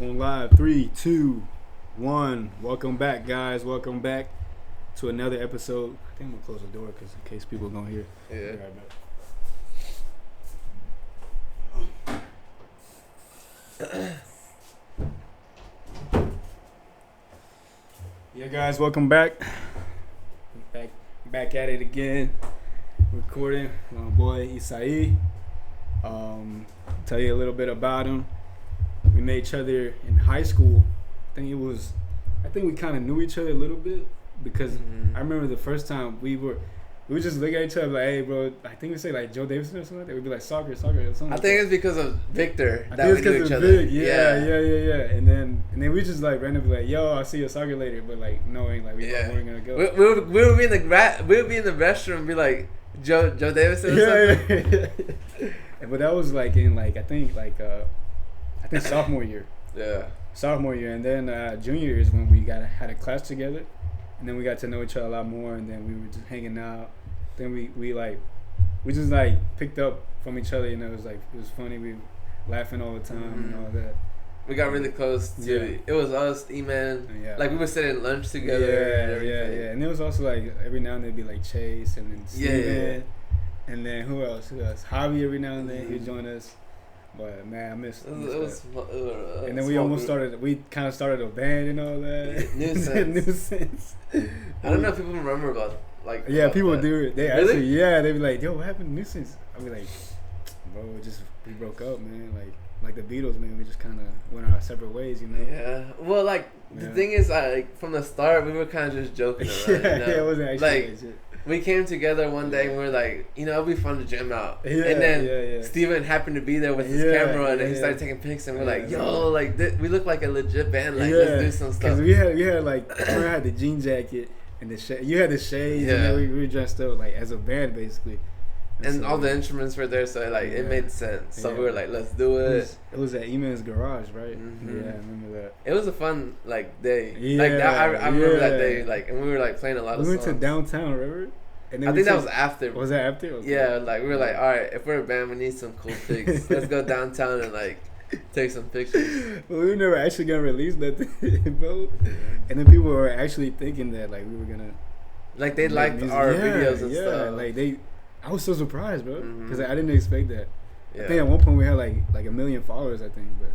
On live, 3, 2, 1. Welcome back, guys. Welcome back to another episode. I think I'm gonna close the door because in case people are gonna hear. Yeah. Yeah, guys. Welcome back. Back at it again. Recording. My boy Isai. Tell you a little bit about him. We met each other in high school. I think we kind of knew each other a little bit because I remember the first time we would just look at each other like, hey, bro, I think we say like Joe Davidson or something like that. We'd be like soccer or something. I think it's because of Victor I that think we it's knew because each of other. Vic. Yeah. And then we just like randomly like, yo, I'll see you soccer later, but like knowing like we weren't gonna go. We would be in the restroom and be like Joe Davidson or something. Yeah. But that was like in like I think sophomore year. Yeah. Sophomore year, and then junior year is when we had a class together, and then we got to know each other a lot more, and then we were just hanging out. Then we just like picked up from each other, it was funny. We laughing all the time and all that. We got really close to it was us, E-Man. Yeah. Like we were sitting at lunch together. Yeah. And it was also like every now and then it'd be like Chase and then Steven. And then who else? Javi every now and then he'd join us. But man, I missed that. And then we kind of started a band and all that. Nuisance. I don't know if people remember about like. Yeah, about people that. do it. They really? Actually, they'd be like, yo, what happened to Nuisance? I'd be like, bro, we broke up, man. Like the Beatles, man, we just kind of went our separate ways, Yeah. Well, like the thing is, like from the start, we were kind of just joking around. Yeah, it wasn't actually like. We came together one day and we were like, it'd be fun to jam out. Yeah, and then Steven happened to be there with his camera and he started taking pics and we're like, yo, like we look like a legit band. Like let's do some stuff. Because we had like I had the jean jacket and you had the shades and then we were dressed up like as a band basically. And so, all the instruments were there, so it made sense. So we were like, let's do it. It was at E-Man's garage, right? Mm-hmm. Yeah, I remember that. It was a fun day. Yeah, like that, I remember that day. Like, and we were like playing a lot of songs. We went to downtown, remember? And then I think that was after. Was that after? Okay. Yeah, like we were like, all right, if we're a band, we need some cool pics. Let's go downtown and like take some pictures. But we were never actually gonna release nothing, bro. And then people were actually thinking that like we were gonna, like they liked our videos and stuff. Like I was so surprised, bro, because I didn't expect that. Yeah. I think at one point we had like 1 million followers, I think, but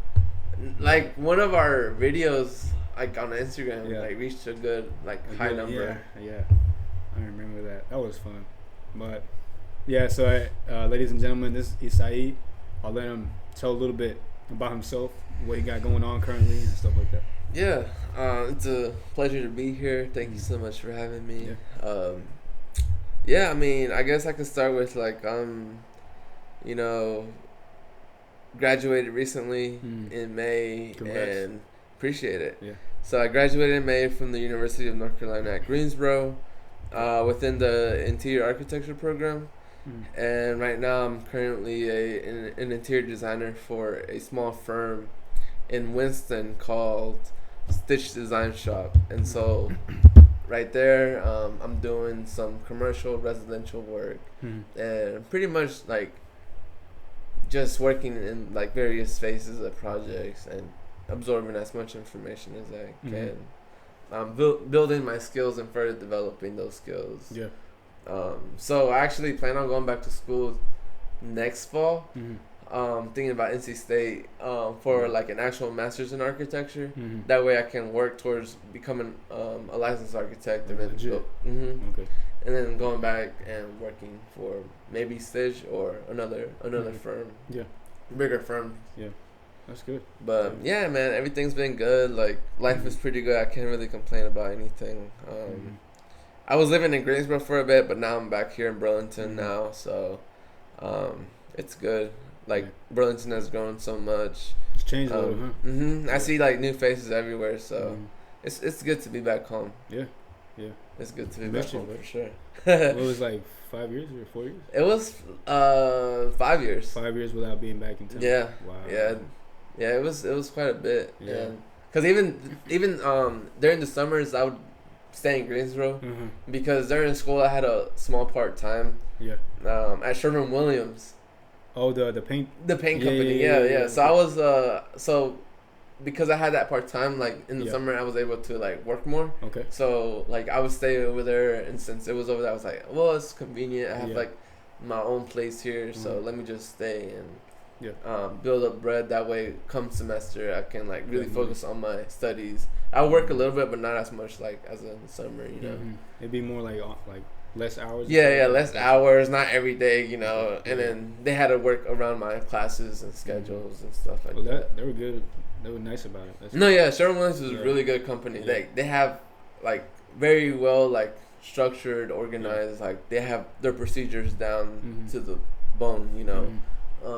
like one of our videos, like on Instagram, like reached a good high number. Yeah. I remember that. That was fun. But yeah, so ladies and gentlemen, this is Isai. I'll let him tell a little bit about himself, what he got going on currently and stuff like that. Yeah, it's a pleasure to be here. Thank you so much for having me. I mean, I guess I could start with graduated recently in May. Congrats. And appreciate it. Yeah. So I graduated in May from the University of North Carolina at Greensboro. Within the interior architecture program, and right now I'm currently an interior designer for a small firm in Winston called Stitch Design Shop, and so right there I'm doing some commercial residential work and pretty much like just working in like various phases of projects and absorbing as much information as I can. Building my skills and further developing those skills. Yeah. So I actually plan on going back to school next fall. Thinking about NC State for like an actual master's in architecture. That way I can work towards becoming a licensed architect and then and then going back and working for maybe Stitch or another firm. Yeah. Bigger firm. Yeah. That's good. But yeah, man, everything's been good. Like life is pretty good. I can't really complain about anything. I was living in Greensboro for a bit, but now I'm back here in Burlington now, so it's good. Like Burlington has grown so much. It's changed a little, huh? I see like new faces everywhere, so it's good to be back home. Yeah. It's good to be back home for sure. What was like 5 years or 4 years? It was 5 years. 5 years without being back in town. Yeah. Wow. Yeah, it was quite a bit. Yeah. Because even during the summers, I would stay in Greensboro because during school I had a small part time. Yeah. At Sherwin-Williams. Oh, the paint. The paint company. Yeah. So I was because I had that part time, like in the summer, I was able to like work more. Okay. So like I would stay over there, and since it was over there, I was like, well, it's convenient. I have like my own place here, so let me just stay and build up bread. That way, come semester, I can like really focus on my studies. I work a little bit, but not as much like as in the summer, you know. It'd be more like less hours. Yeah, less hours, not every day, you know. And then they had to work around my classes and schedules and stuff like that. They were good. They were nice about it. Sherwin-Williams is a really good company. They have like very well like structured, organized. Like they have their procedures down to the bone, you know.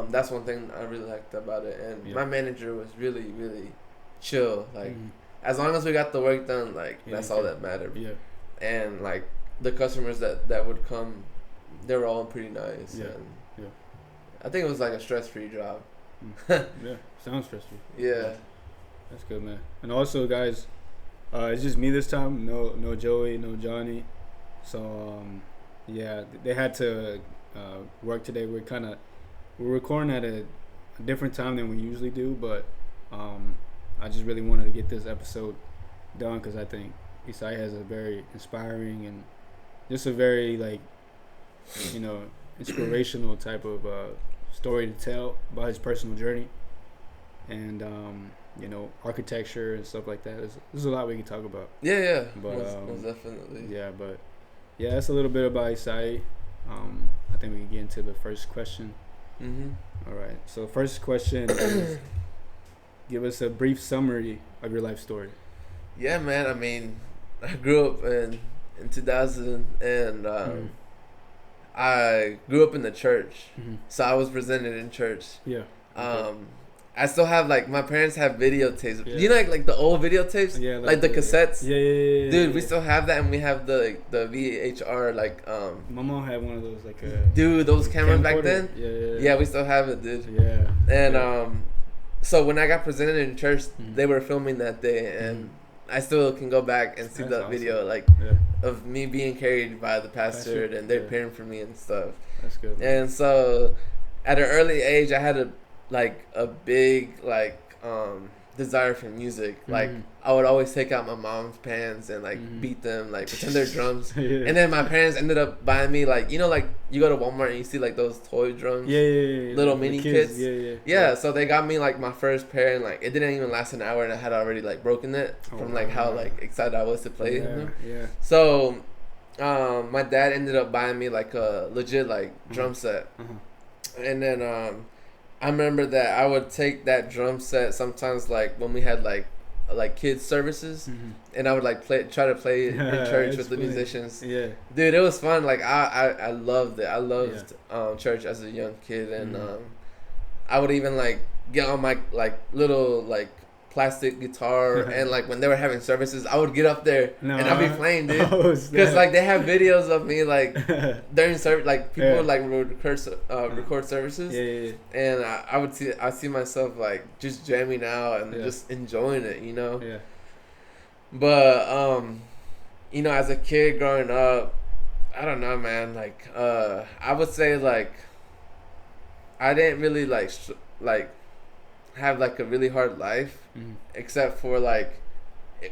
That's one thing I really liked about it. And my manager was really, really chill. Like as long as we got the work done, like that's all that mattered. Yeah. And like the customers that would come, they were all pretty nice. And I think it was like a stress-free job. Sounds stress-free. Yeah. That's good, man. And also, guys, it's just me this time. No Joey, no Johnny. So, they had to work today. We're recording at a different time than we usually do, but I just really wanted to get this episode done because I think Isai has a very inspiring and just a very inspirational type of story to tell about his personal journey and architecture and stuff like that. There's a lot we can talk about. But most definitely. That's a little bit about Isai. I think we can get into the first question. All right, so first question is, give us a brief summary of your life story. Yeah, man, I mean, I grew up in 2000 and I grew up in the church, so I was presented in church. I still have my parents have videotapes. You know, like the old videotapes, like the cassettes. Dude, we still have that, and we have the VHR. My mom had one of those dude, those cameras back then. Yeah, we still have it, dude. And so when I got presented in church, they were filming that day, and I still can go back and see the video, of me being carried by the pastor, and they're praying for me and stuff. That's good, man. And so, at an early age, I had a big desire for music. I would always take out my mom's pants and beat them, pretend they're drums. And then my parents ended up buying me you go to Walmart and you see those toy drums, little mini kits. So they got me my first pair, and it didn't even last an hour, and I had already broken it from how excited I was to play. So my dad ended up buying me a legit drum set. And then I remember that I would take that drum set sometimes when we had kids services, and I would try to play in church with the musicians. Dude, it was fun. I loved it. I loved church as a young kid, and I would even get on my little plastic guitar, and when they were having services, I would get up there and I'd be playing, dude, because they have videos of me during service, people would record services, and I see myself just jamming out and just enjoying it, you know. But as a kid growing up, I don't know, man. I would say I didn't really have a really hard life, except for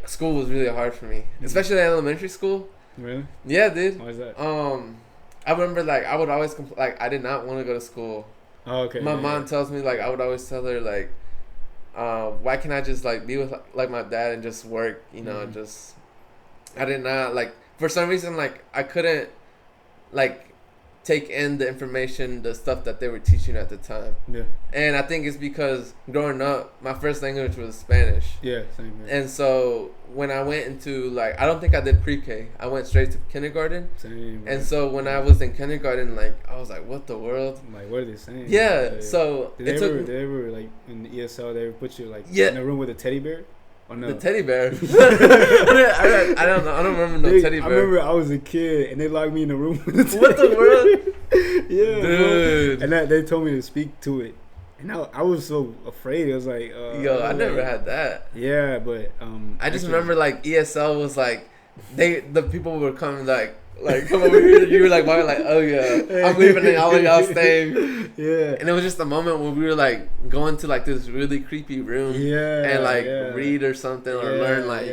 school was really hard for me, especially in elementary school. Really? Yeah, dude. Why is that? I remember I would always I did not want to go to school. Oh, okay. My mom tells me I would always tell her why can't I just be with my dad and just work, you know, just I did not for some reason I couldn't take in the information, the stuff that they were teaching at the time. And I think it's because growing up, my first language was Spanish. Same here. And so when I went into I don't think I did pre-K. I went straight to kindergarten. Same. And so when I was in kindergarten, I was what the world? What are they saying? So did they ever in the ESL they ever put you in a room with a teddy bear? Oh, no. The teddy bear. I don't know. I don't remember teddy bear. I remember I was a kid and they locked me in a room with a teddy What the world? Dude. And they told me to speak to it. And I was so afraid. I was I never had that. Yeah, but I just remember ESL was the people were coming Like, come over here. You were like, oh yeah, I'm leaving and all of y'all staying. Yeah. And it was just a moment when we were like going to like this really creepy room. Yeah. And like read or something or learn like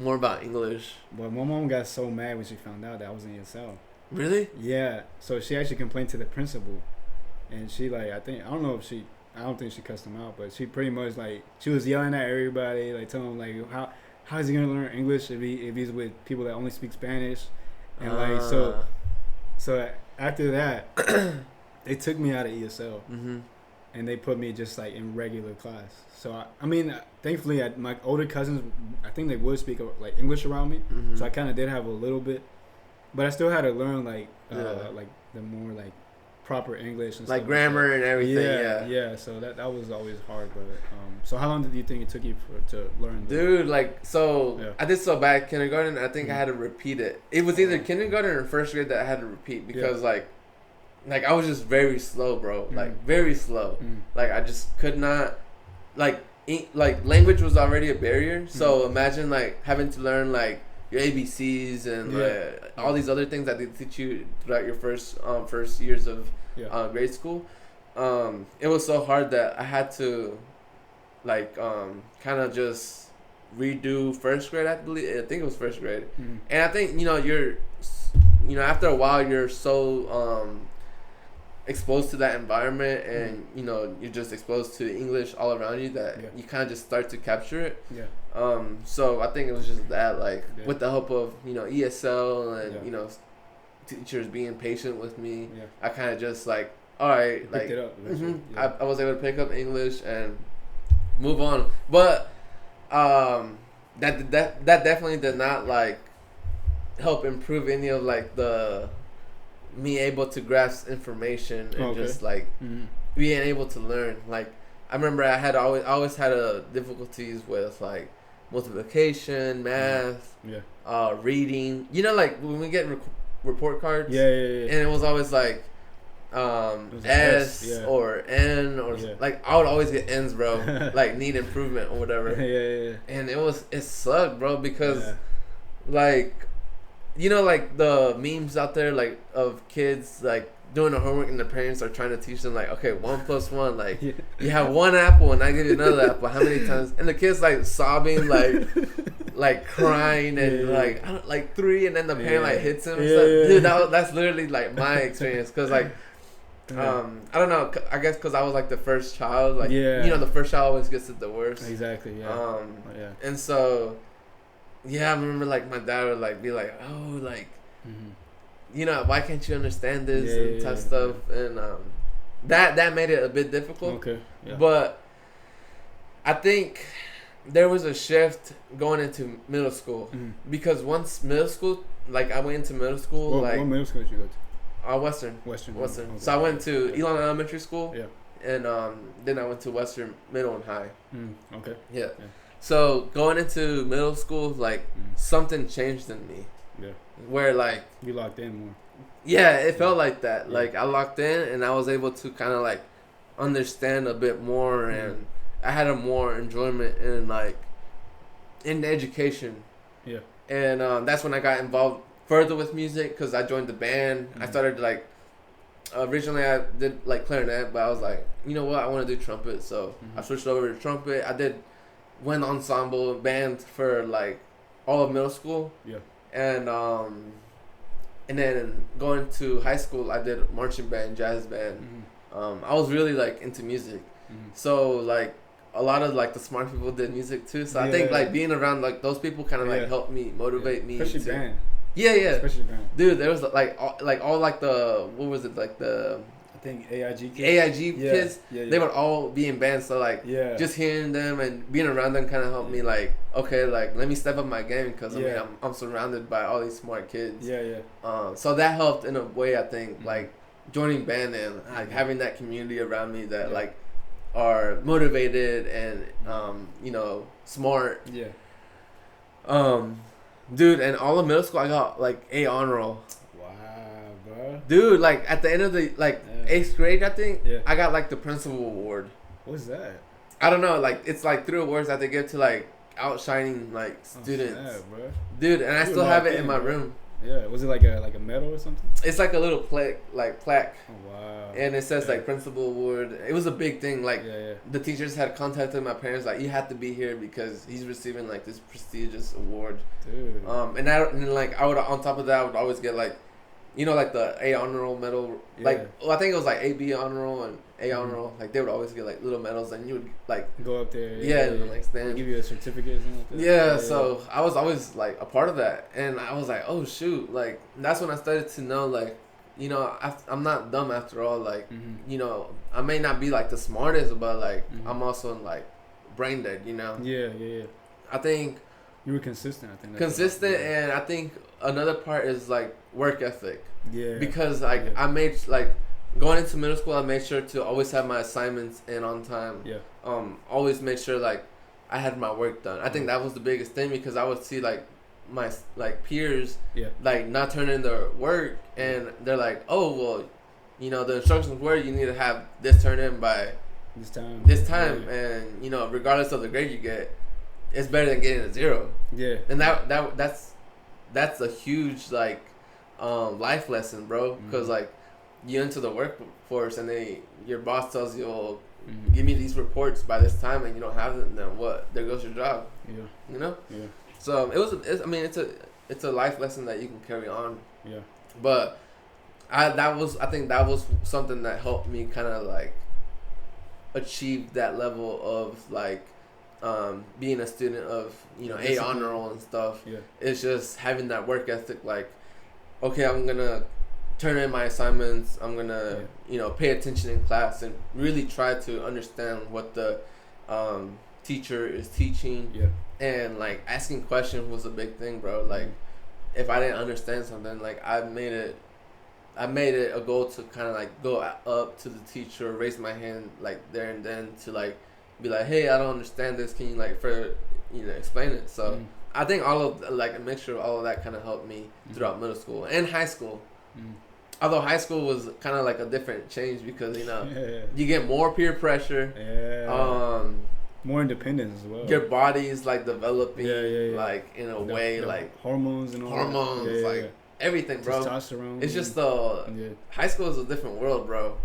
more about English. But my mom got so mad when she found out that I was in ESL. Really? Yeah. So she actually complained to the principal, and she like I don't think she cussed him out, but she pretty much like she was yelling at everybody, like telling them like how is he gonna learn English if he's with people that only speak Spanish, and like so after that they took me out of ESL and they put me just like in regular class. So I mean thankfully my older cousins I think they would speak like English around me, so I kind of did have a little bit, but I still had to learn like the more like proper English and like stuff grammar and everything. Yeah. So that was always hard, but so how long did you think it took you to learn? Dude, like I did so bad at kindergarten. I think I had to repeat it. It was either kindergarten or first grade that I had to repeat because like I was just very slow, bro. Like very slow. Like I just could not like language was already a barrier. So imagine like having to learn like your ABCs and all these other things that they teach you throughout your first years of grade school. It was so hard that I had to like kind of just redo first grade. I think it was first grade, and I think you're after a while you're so exposed to that environment and you're just exposed to English all around you that you kind of just start to capture it. So I think it was just that with the help of ESL and teachers being patient with me, I kind of just like all right, like it up I was able to pick up English and move on. But that definitely did not like help improve any of like the me able to grasp information and just like being able to learn. Like I remember I always had difficulties with like multiplication, math, reading. Like when we get report cards, and it was always like S or N or like I would always get N's, bro. Like need improvement or whatever. And it sucked, bro, because like like the memes out there like of kids like doing the homework and the parents are trying to teach them like, okay, 1 + 1, like you have one apple and I give you another apple, how many times? And the kids like sobbing, like crying and like 3, and then the parent like hits him and stuff. Dude, that's literally like my experience, because like I don't know, I guess because I was like the first child, like the first child always gets it the worst. Exactly. And so I remember like my dad would like be like, oh, like why can't you understand this and type stuff, and that made it a bit difficult. But I think there was a shift going into middle school, because once middle school, like I went into middle school. What middle school did you go to? Western. Okay. So I went to Elon Elementary School. And then I went to Western Middle and High. So going into middle school, like something changed in me. Where like you locked in more. It felt like that. Like I locked in and I was able to kind of like understand a bit more, and I had a more enjoyment in the education. And that's when I got involved further with music, because I joined the band. I started like originally I did like clarinet, but I was like, you know what, I want to do trumpet, so I switched over to trumpet. I did wind ensemble band for like all of middle school. And then going to high school, I did marching band, jazz band. I was really like into music, so like a lot of like the smart people did music too. So I think like being around like those people kind of like helped me motivate me. Especially band. Especially band. Dude, there was like all like the what was it like the. I think AIG kids, they would all be in bands, so like just hearing them and being around them kind of helped me like, okay, like let me step up my game, because I mean I'm surrounded by all these smart kids. So that helped in a way, I think, like joining band and like having that community around me that like are motivated and smart. Dude, and all of middle school I got like A honor roll. Dude, like at the end of the 8th grade, I think I got like the principal award. What's that? I don't know. Like it's like 3 awards that they give to like outshining like students. Snap, bro. Dude, and I still have it in my room. Yeah. Was it like a medal or something? It's like a little plaque. Oh, wow. And it says like principal award. It was a big thing. Like the teachers had contacted my parents. Like, you have to be here because he's receiving like this prestigious award. Dude. And then like I would, on top of that, I would always get like, you know, like the A honor roll medal. Yeah. Like, well, I think it was like AB honor roll and A honor roll. Like, they would always get like little medals, and you would like go up there. Yeah, and like stand. Give you a certificate or something like that. Yeah, so I was always like a part of that, and I was like, oh shoot, like that's when I started to know, like, you know, I'm not dumb after all. Like, you know, I may not be like the smartest, but like I'm also like brain dead. You know. Yeah. I think you were consistent. I think consistent, and I think another part is like work ethic. Yeah. Because like I made like going into middle school, I made sure to always have my assignments in on time. Yeah. Always make sure like I had my work done. I think that was the biggest thing, because I would see like my like peers like not turn in their work, and they're like, oh well, you know, the instructions were you need to have this turned in by this time, and you know, regardless of the grade you get, it's better than getting a 0. Yeah. And that's a huge like life lesson, bro, because like you enter the workforce and your boss tells you, oh, give me these reports by this time, and you don't have them, then what? There goes your job. Yeah. You know. Yeah. So it's a life lesson that you can carry on. Yeah. But I think that was something that helped me kind of like achieve that level of like being a student of, you know, A honor roll and stuff. Yeah. It's just having that work ethic, like, okay, I'm gonna turn in my assignments, I'm gonna you know, pay attention in class and really try to understand what the teacher is teaching. Yeah. And like asking questions was a big thing, bro. Like if I didn't understand something, like I made it a goal to kind of like go up to the teacher, raise my hand like there and then to like be like, hey, I don't understand this, can you like explain it? So I think all of like a mixture of all of that kind of helped me throughout middle school and high school. Although high school was kind of like a different change, because you know you get more peer pressure. More independence as well. Your body is like developing, like in a way, like hormones and all that. Everything, bro. Testosterone. It's just high school is a different world, bro.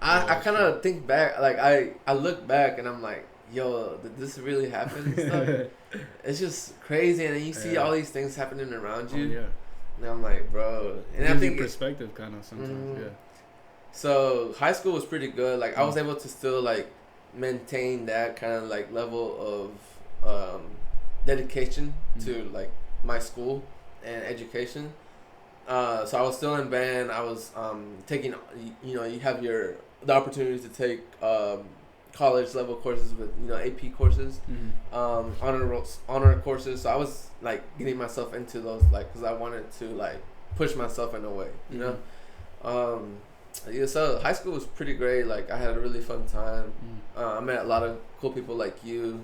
I kind of think back, like I look back and I'm like, yo, did this really happen and stuff? It's just crazy, and then you see all these things happening around you. And I'm like, bro, and I think perspective kind of sometimes. So high school was pretty good. Like I was able to still like maintain that kind of like level of dedication to like my school and education. So I was still in band. I was taking, you know, you have the opportunity to take college level courses with, you know, AP courses, honor courses. So I was like getting myself into those, like, because I wanted to like push myself in a way, you know. So high school was pretty great. Like I had a really fun time. I met a lot of cool people like you.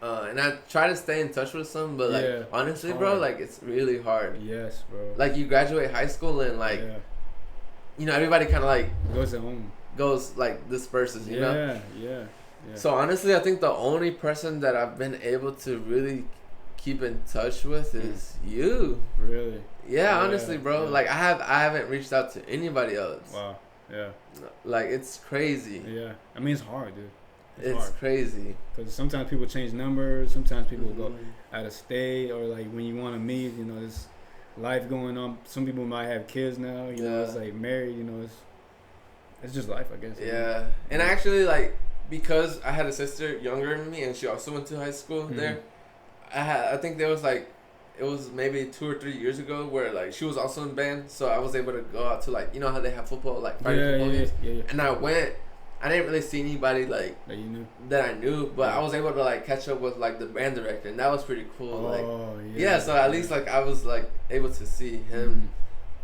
And I try to stay in touch with some, but like honestly, bro, like it's really hard. Yes, bro. Like you graduate high school and like, you know, everybody kind of like goes like disperses, you know. Yeah. So honestly, I think the only person that I've been able to really keep in touch with is you. Really? Yeah, honestly, bro. Like I haven't reached out to anybody else. Wow. Yeah. Like it's crazy. Yeah. I mean, it's hard, dude. It's crazy. Because sometimes people change numbers. Sometimes people go out of state, or like when you want to meet, you know, there's life going on. Some people might have kids now. You know, it's like married. You know, it's just life, I guess. Yeah. And actually, like, because I had a sister younger than me, and she also went to high school there. I think there was like, it was maybe 2 or 3 years ago where like she was also in band, so I was able to go out to like, you know how they have football, like Friday football games. And I went. I didn't really see anybody like that I knew, but I was able to like catch up with like the band director, and that was pretty cool. So at least like I was like able to see him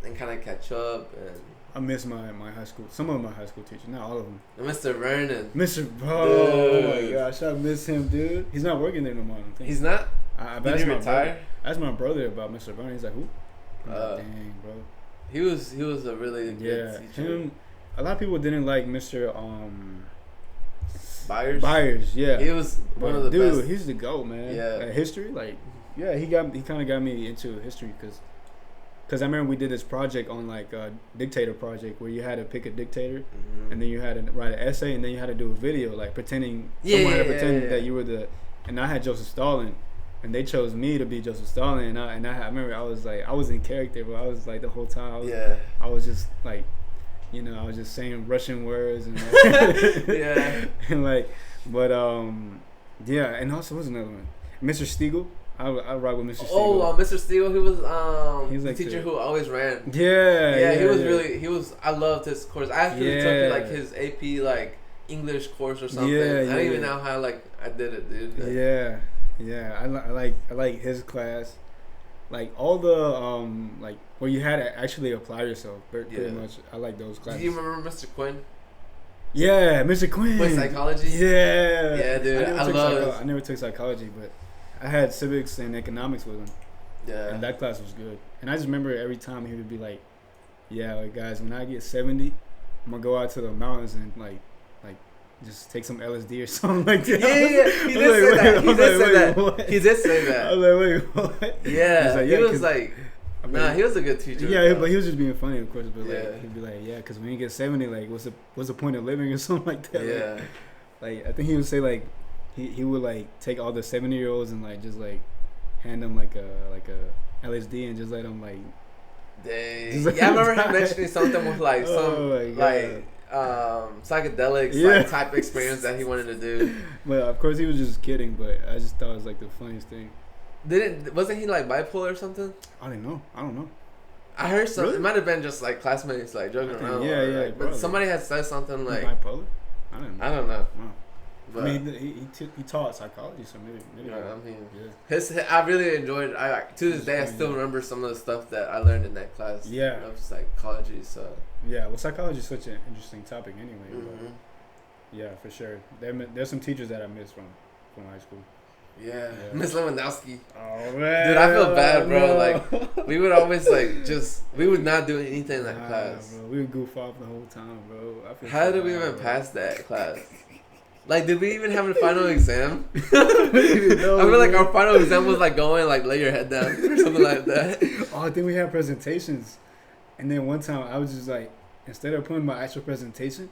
and kind of catch up. And I miss my high school, some of my high school teachers, not all of them. Mr. Vernon. Oh my gosh, I miss him, dude. He's not working there no more, I don't think. He's not? Did he retire? I asked my brother about Mr. Vernon. He's like, who? Dang, bro. He was a really good teacher. A lot of people didn't like Mr. Byers. Byers, yeah. He was one of the best. Dude, he's the GOAT, man. Yeah. History, like, Yeah, he kind of got me into history because I remember we did this project on like a dictator project where you had to pick a dictator, and then you had to write an essay, and then you had to do a video like pretending someone had to pretend that you were and I had Joseph Stalin, and they chose me to be Joseph Stalin, and I remember I was in character, but I was like the whole time I was just like, you know, I was just saying Russian words and like, and like, but yeah, and also what's another one, Mr. Stiegel. I rock with Mr. Stiegel. Oh, Mr. Stiegel, he was like the teacher who always ran. Yeah, he was really, I loved his course. I actually took like his AP like English course or something. I don't even know how like I did it, dude. Like, I like his class, like all the like where you had to actually apply yourself. Pretty much, I like those classes. Do you remember Mr. Quinn? Yeah, Mr. Quinn. With psychology. Yeah, dude. I never took psychology, but I had civics and economics with him. Yeah. And that class was good. And I just remember every time he would be like, yeah, like guys, when I get 70, I'm gonna go out to the mountains and like just take some LSD or something like that. Yeah. He did say that. I was like, wait, what? Yeah. He was like, he was a good teacher. Yeah, but he was just being funny, of course. But like, he'd be like, yeah, because when you get 70, like, what's the point of living or something like that? Yeah. Like I think he would say like, he would like take all the 70-year-olds and like just like hand them like a LSD and just let them like. Dang. Yeah, I remember him mentioning something with like psychedelics like type experience that he wanted to do. Well, of course he was just kidding, but I just thought it was like the funniest thing. Wasn't he like bipolar or something? I don't know. I heard something. Really? It might have been just like classmates like joking around. Yeah, but somebody had said something like bipolar. I don't know. Wow. But, I mean, he taught psychology, so maybe. I really enjoyed. To this day, I still remember some of the stuff that I learned in that class. Yeah, of psychology. So well, psychology is such an interesting topic anyway. But yeah, for sure. There's some teachers that I miss from high school. Yeah. Miss Lewandowski. Oh man, dude, I feel bad, bro. Like we would always we would not do anything in that class. Bro. We would goof off the whole time, bro. How did we even pass that class? Like, did we even have a final exam? I feel like our final exam was like going like lay your head down or something like that. Oh, I think we had presentations, and then one time I was just like, instead of putting my actual presentation,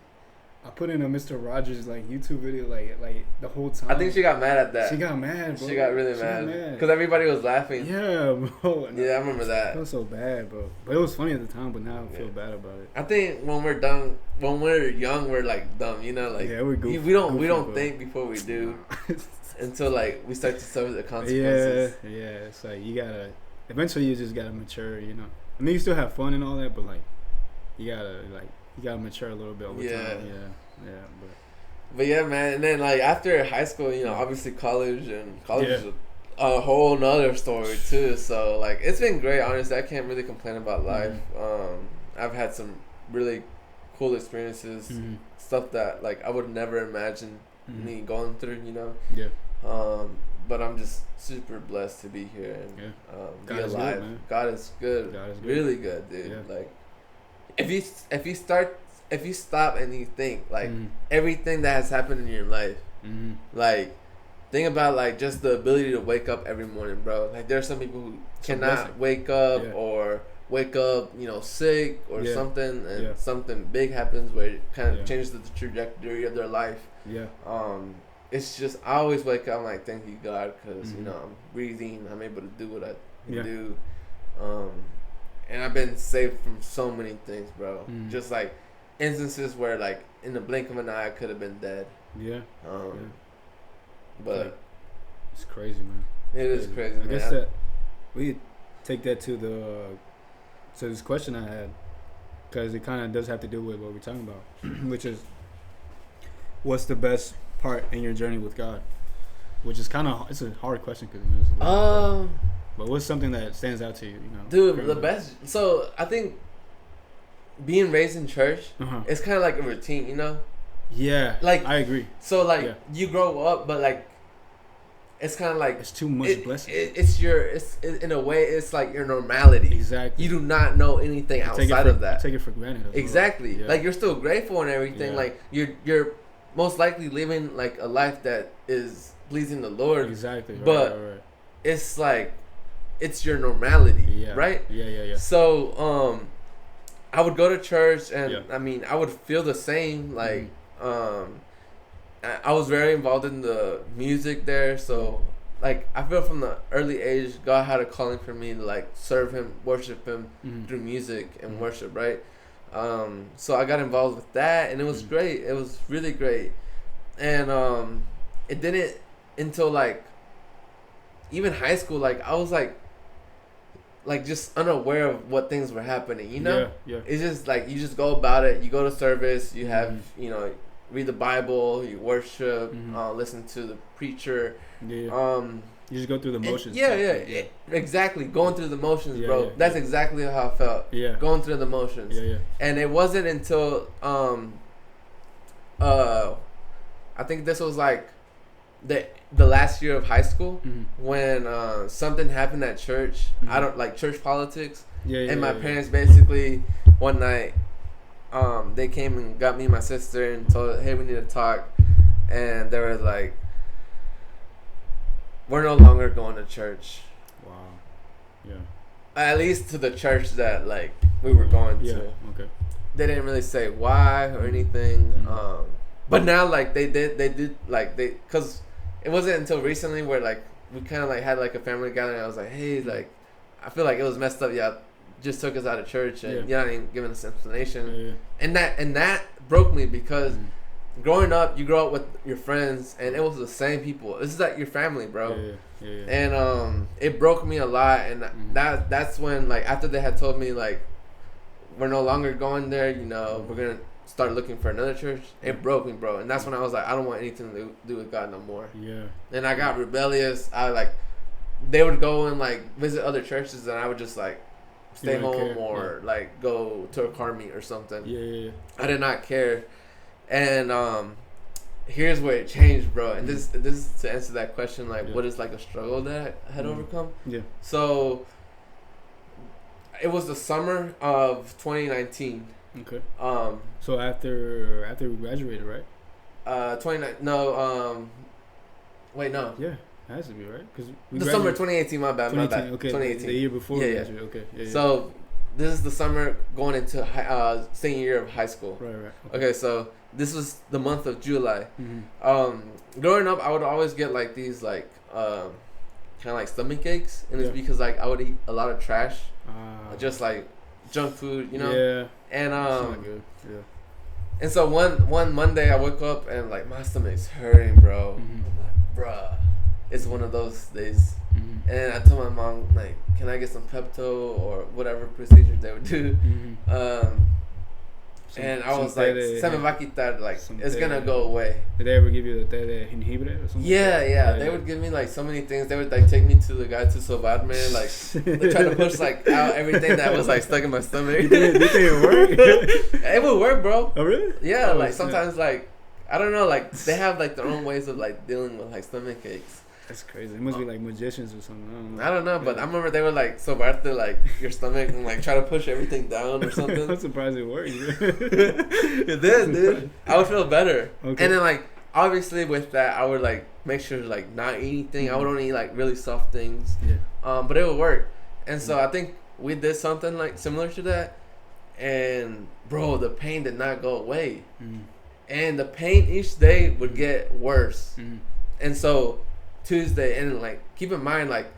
I put in a Mr. Rogers like YouTube video like the whole time. I think she got mad at that. She got mad, bro. She got really mad because everybody was laughing. Yeah, bro. Yeah, I remember that. It felt so bad, bro. But it was funny at the time. But now I feel bad about it. I think when we're young, we're like dumb, you know, like we're goofy, we don't think before we do until like we start to suffer the consequences. Yeah, it's like you gotta. Eventually, you just gotta mature, you know. I mean, you still have fun and all that, but like you gotta mature a little bit over time. Yeah, but yeah, man. And then like after high school, you know, obviously college is a whole nother story too. So like it's been great. Honestly, I can't really complain about life. I've had some really cool experiences, stuff that like I would never imagine me going through. You know. Yeah. But I'm just super blessed to be here and be alive. Good, God is good. God is good. Really good, dude. Yeah. Like if you stop and you think like everything that has happened in your life, like think about like just the ability to wake up every morning, bro. Like there are some people who cannot wake up or wake up, you know, sick or something, and something big happens where it kind of changes the trajectory of their life. Yeah. It's just I always wake up. I'm like, thank you God, because you know I'm breathing. I'm able to do what I can do. And I've been saved from so many things, bro. Just like instances where like in the blink of an eye I could have been dead. But it's crazy, man. It is crazy, man. I guess that we take that to this question I had, because it kind of does have to do with what we're talking about, which is what's the best part in your journey with God? Which is kind of, it's a hard question because but what's something that stands out to you? You know, dude, the best. So I think being raised in church, it's kind of like a routine, you know. Yeah, like I agree. So like you grow up, but like it's kind of like it's too much blessing. It's in a way it's like your normality. Exactly. You do not know anything outside of that. You take it for granted. Exactly. Like you're still grateful and everything. Like you're most likely living like a life that is pleasing the Lord. Exactly. But it's like it's your normality, right? Yeah. So I would go to church, and I mean, I would feel the same. Like I was very involved in the music there, so like I feel from the early age, God had a calling for me to like serve Him, worship Him through music and worship, right? So I got involved with that, and it was great. It was really great, and it didn't until like even high school. Like I was like just unaware of what things were happening. You know, it's just like you just go about it. You go to service. You have read the Bible. You worship. Listen to the preacher. You just go through the motions. Exactly. Going through the motions, bro. That's exactly how I felt. Going through the motions. And it wasn't until I think this was like the last year of high school when something happened at church. I don't like church politics. And my parents basically one night they came and got me and my sister and told, hey, we need to talk. And they were like, we're no longer going to church. Wow. Yeah. At least to the church that like we were going to. Okay. They didn't really say why or anything. But now like they did like because it wasn't until recently where like we kind of like had like a family gathering. I was like, hey, like I feel like it was messed up. Y'all just took us out of church and you're not even giving us an explanation. And that broke me because. Growing up, you grow up with your friends, and it was the same people. This is like your family, bro. And it broke me a lot, and that's when, like, after they had told me, like, we're no longer going there, you know, we're gonna start looking for another church. It broke me, bro, and that's when I was like, I don't want anything to do with God no more. And I got rebellious. They would go and like visit other churches, and I would just like stay home or like go to a car meet or something. I did not care. And here's where it changed, bro. And this is to answer that question, like what is like a struggle that I had overcome. So it was the summer of 2019. Okay. So after we graduated, right? Wait, no. Yeah, it has to be, right? Because the summer of 2018. My bad. Okay. 2018. The year before. Yeah. Okay. So this is the summer going into senior year of high school. Right. Okay, so this was the month of July. Growing up, I would always get like these like kind of like stomach aches, and it's because like I would eat a lot of trash, just like junk food, you know. And not good. And so one Monday I woke up and like my stomach's hurting, bro. I'm like, bruh, it's one of those days. And I told my mom, like, can I get some Pepto or whatever procedure they would do? And I was like, se me va a quitar, like, it's gonna go away. Did they ever give you the té de jengibre or something? Yeah. They would give me like so many things. They would like take me to the guy to sobarme, like they try to push like out everything that was like stuck in my stomach. You think it would work? It would work, bro. Oh really? Yeah, like sometimes like I don't know, like they have like their own ways of like dealing with like stomach aches. That's crazy. It must be like magicians or something. I don't know, but I remember they were like sobarte like your stomach and like try to push everything down or something. I'm surprised it worked. It did, dude. I would feel better. Okay. And then like obviously with that, I would like make sure to like not eat anything. I would only eat like really soft things. But it would work. And so I think we did something like similar to that. And bro, the pain did not go away. And the pain each day would get worse. And so Tuesday, and like keep in mind, like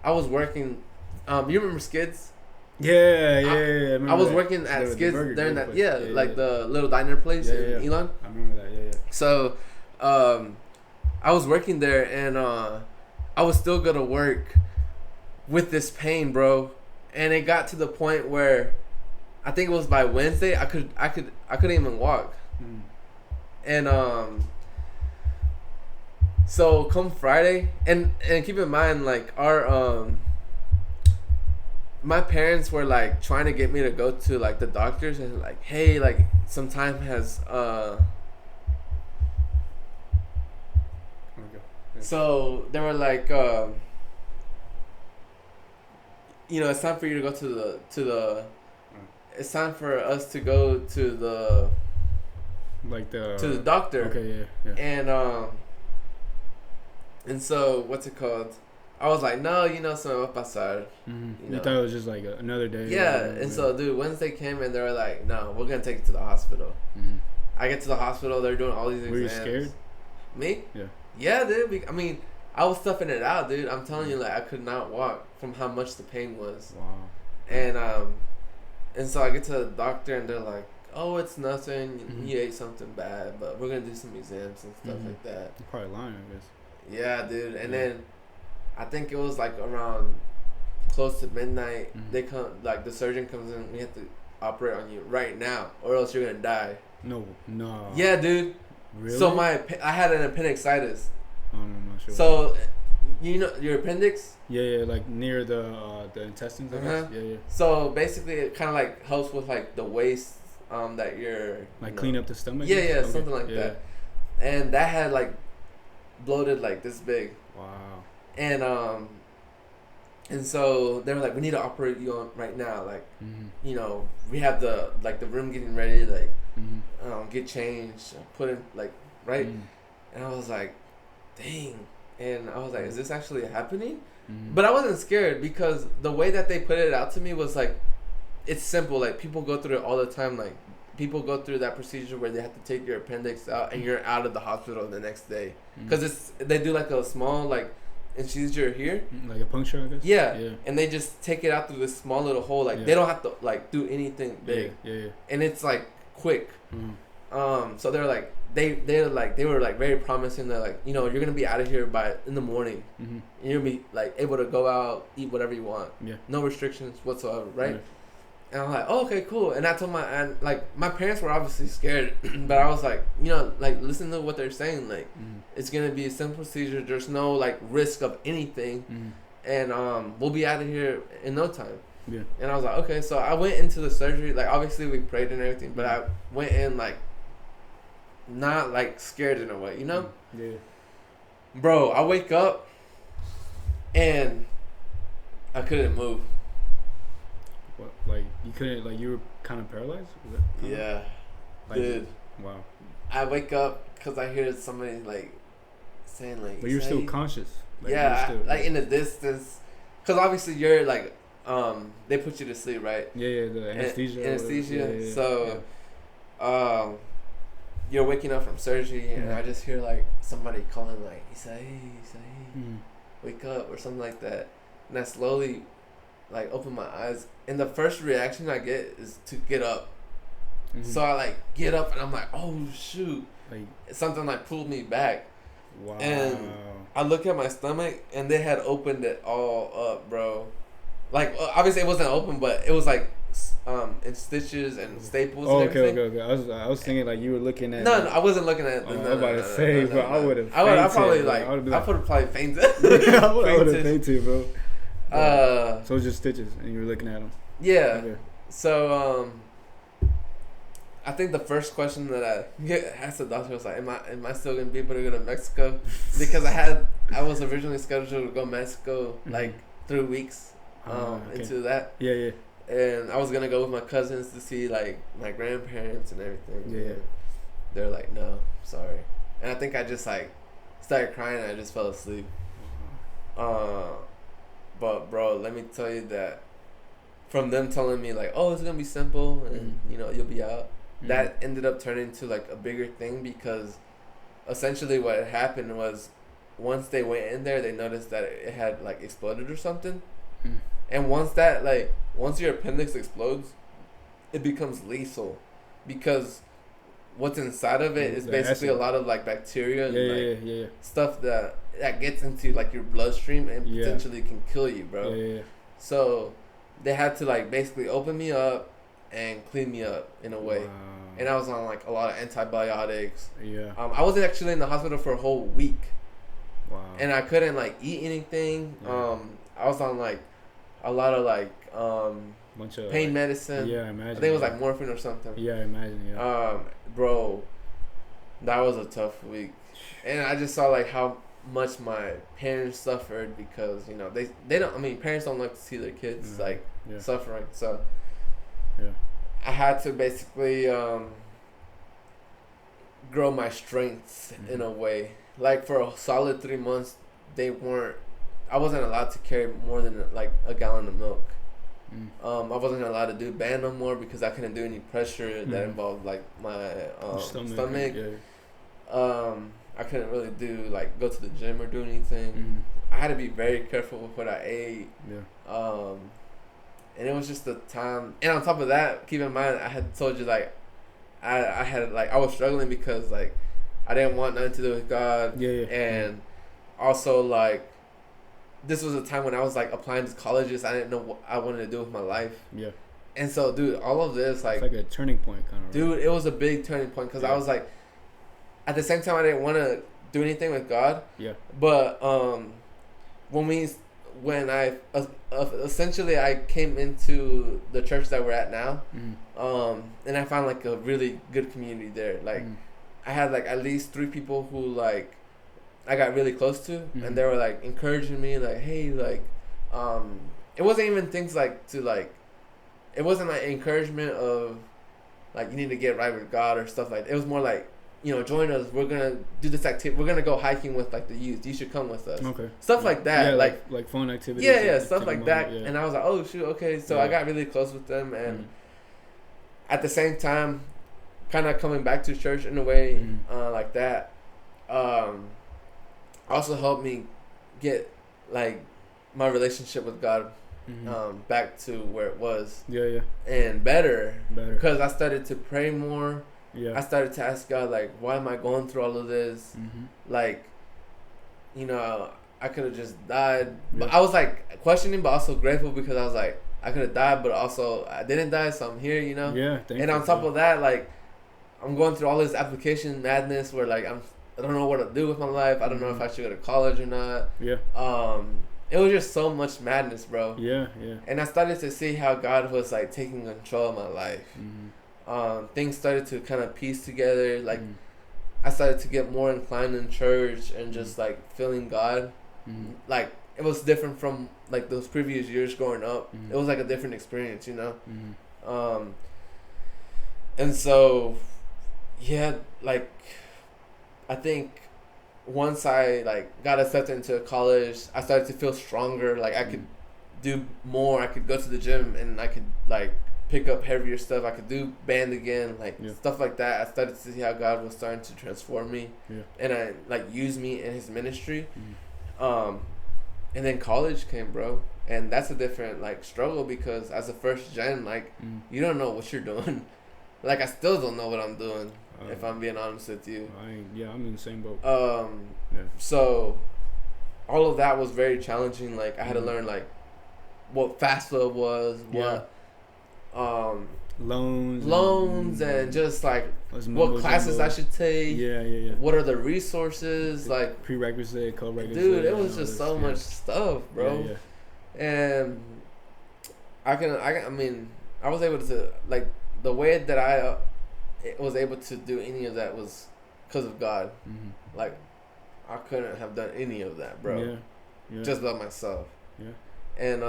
I was working. You remember Skids? Yeah. I was working at Skids during that. Like the little diner place in Elon. I remember that. Yeah. So, I was working there, and I was still gonna work with this pain, bro. And it got to the point where I think it was by Wednesday I couldn't even walk. And so come Friday, and keep in mind, like our my parents were like trying to get me to go to like the doctors and like, hey, like some time has so they were like you know, it's time for you to go to the it's time for us to go to the doctor. Okay, yeah. And so what's it called? I was like, no, so me va a pasar. Mm-hmm. You thought it was just like another day. Yeah, and so, dude, Wednesday came and they were like, no, we're going to take you to the hospital. Mm-hmm. I get to the hospital, they're doing all these exams. Were you scared? Me? Yeah. Yeah, dude. I mean, I was stuffing it out, dude. I'm telling you, like, I could not walk from how much the pain was. Wow. And so I get to the doctor and they're like, oh, it's nothing. Mm-hmm. You ate something bad, but we're going to do some exams and stuff like that. You're probably lying, I guess. Yeah, dude. And then I think it was like around close to midnight. They come, like, the surgeon comes in. We have to operate on you right now, or else you're gonna die. No. Yeah, dude. Really? So I had an appendicitis. Oh, no, I'm not sure. So, your appendix? Yeah, like near the intestines. I guess. Yeah. So basically, it kind of like helps with like the waste that you're like clean up the stomach. Yeah, okay. Something like that. And that had like bloated like this big. Wow. And so they were like, we need to operate you on right now. Like, we have the room getting ready, like, get changed, put in, like, right? And I was like, dang. And I was like, is this actually happening? But I wasn't scared because the way that they put it out to me was like, it's simple. Like, people go through it all the time. Like, people go through that procedure where they have to take your appendix out and you're out of the hospital the next day. Because they do like a small, like, incision here, like a puncture, I guess. Yeah, and they just take it out through this small little hole. Like they don't have to like do anything big. Yeah. And it's like quick. So they're like they were like very promising. They're like, you're gonna be out of here by in the morning. And you're gonna be like able to go out, eat whatever you want. Yeah. No restrictions whatsoever, right? And I'm like, oh, okay, cool. And I told my parents were obviously scared, but I was like, like, listen to what they're saying. Like, it's going to be a simple procedure. There's no, like, risk of anything. And we'll be out of here in no time. Yeah. And I was like, okay. So I went into the surgery. Like, obviously, we prayed and everything, but I went in, like, not, like, scared in a way, Yeah. Bro, I wake up, and I couldn't move. What, like you couldn't, like you were kind of paralyzed? Yeah, like, dude. Wow. I wake up because I hear somebody like saying like. But you're still conscious. Like, yeah, like in the distance, because obviously you're like, they put you to sleep, right? Yeah, the anesthesia. Anesthesia. Yeah. So, you're waking up from surgery, and I just hear like somebody calling like Isai, wake up or something like that, and I slowly like open my eyes, and the first reaction I get is to get up. So I like get up and I'm like, oh shoot, like something like pulled me back. Wow. And I look at my stomach and they had opened it all up, bro. Like obviously it wasn't open, but it was like in stitches and staples. Oh, and everything. Okay. I was thinking like you were looking at. No, I wasn't looking at. I was about to say, but I would have. I probably I would have probably fainted. I would have fainted, bro. So it was just stitches, and you were looking at them. Yeah. Okay. So I think the first question that I asked the doctor was like, "Am I still gonna be able to go to Mexico?" Because I was originally scheduled to go to Mexico like 3 weeks into that. Yeah. And I was gonna go with my cousins to see like my grandparents and everything. Yeah. And they're like, "No, sorry." And I think I just like started crying and I just fell asleep. But bro, let me tell you that from them telling me like, oh, it's gonna be simple and you'll be out, that ended up turning into like a bigger thing, because essentially what had happened was once they went in there, they noticed that it had like exploded or something. And once your appendix explodes, it becomes lethal, because what's inside of it is basically a lot of like bacteria and stuff that gets into like your bloodstream and potentially can kill you, bro. Yeah. So they had to like basically open me up and clean me up in a way. Wow. And I was on like a lot of antibiotics. Yeah. I was actually in the hospital for a whole week. Wow. And I couldn't like eat anything. Yeah. I was on like a lot of like bunch of pain medicine. Yeah, I imagine. I think it was like morphine or something. Yeah, I imagine. Yeah. Bro, that was a tough week, and I just saw like how much my parents suffered, because they don't. I mean, parents don't like to see their kids suffering. So I had to basically grow my strength in a way. Like for a solid 3 months, they weren't I wasn't allowed to carry more than like a gallon of milk. I wasn't allowed to do band no more because I couldn't do any pressure that involved like my stomach. Yeah. I couldn't really do like go to the gym or do anything. I had to be very careful with what I ate. Yeah. And it was just the time. And on top of that, keep in mind, I had told you like I had like I was struggling because like I didn't want nothing to do with God. Yeah. And also like this was a time when I was like applying to colleges. I didn't know what I wanted to do with my life. Yeah. And so, dude, all of this like it's like a turning point kind of. Dude, it was a big turning point because I was like, at the same time, I didn't want to do anything with God. Yeah. But when I essentially I came into the church that we're at now, and I found like a really good community there. Like, I had like at least 3 people who like I got really close to, and they were like encouraging me, like, hey, like, it wasn't even things like to like, it wasn't like encouragement of like you need to get right with God or stuff like that. It was more like, you know, join us. We're gonna do this activity. We're gonna go hiking with like the youth. You should come with us. Okay. Stuff like that. Yeah, like fun activities. Yeah, stuff like that. Yeah. And I was like, oh shoot, okay. So I got really close with them, and at the same time, kind of coming back to church in a way like that. Also helped me get like my relationship with God back to where it was. Yeah. And better. Because I started to pray more. Yeah. I started to ask God, like, why am I going through all of this? Like, you know, I could have just died. Yeah. But I was like questioning, but also grateful because I was like, I could have died, but also I didn't die, so I'm here, you know? Yeah. And on top of that, like, I'm going through all this application madness where like I don't know what to do with my life. I don't know if I should go to college or not. Yeah. It was just so much madness, bro. Yeah. And I started to see how God was like taking control of my life. Things started to kind of piece together. Like I started to get more inclined in church and just like feeling God. Like it was different from like those previous years growing up. It was like a different experience, you know. And so, yeah, like. I think once I like got accepted into college, I started to feel stronger. Like I could do more. I could go to the gym and I could like pick up heavier stuff. I could do band again, like stuff like that. I started to see how God was starting to transform me, and I like use me in His ministry. And then college came, bro, and that's a different like struggle because as a first gen, like you don't know what you're doing. Like I still don't know what I'm doing. If I'm being honest with you. I'm in the same boat. So all of that was very challenging. Like I had to learn like what FAFSA was, what loans and just like what classes I should take. Yeah. What are the resources, like prerequisite, co-requisite. Dude, it was just so much stuff, bro. Yeah. And I mean, I was able to like the way that I was able to do any of that was because of God. Like I couldn't have done any of that, bro. Yeah. Just by myself. Yeah. And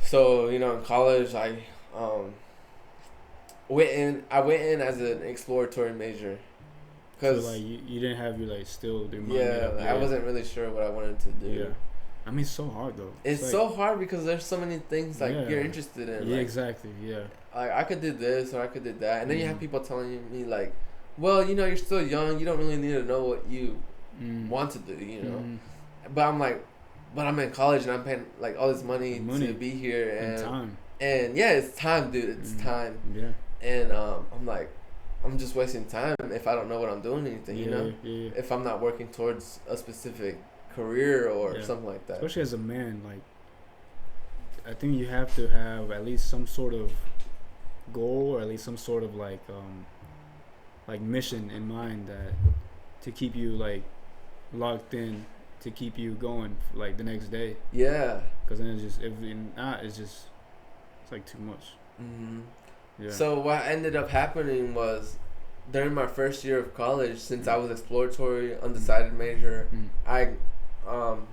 so you know, in college, I went in as an exploratory major. Cause so like you didn't have your like still do money. Yeah, like, I wasn't really sure what I wanted to do. Yeah. I mean, it's so hard though. It's like, so hard because there's so many things like you're interested in. Yeah, like, exactly. Yeah. Like I could do this or I could do that, and then you have people telling me like, "Well, you know, you're still young. You don't really need to know what you want to do." You know, but I'm like, but I'm in college and I'm paying like all this money to be here and time. And yeah, it's time, dude. It's time. Yeah. And I'm like, I'm just wasting time if I don't know what I'm doing anything. You know, if I'm not working towards a specific career or something like that. Especially as a man, like I think you have to have at least some sort of goal or at least some sort of like mission in mind that to keep you like locked in, to keep you going for, like the next day. Yeah. Because then it's just if not, it's like too much. Yeah. So what ended up happening was during my first year of college, since I was exploratory, undecided major, I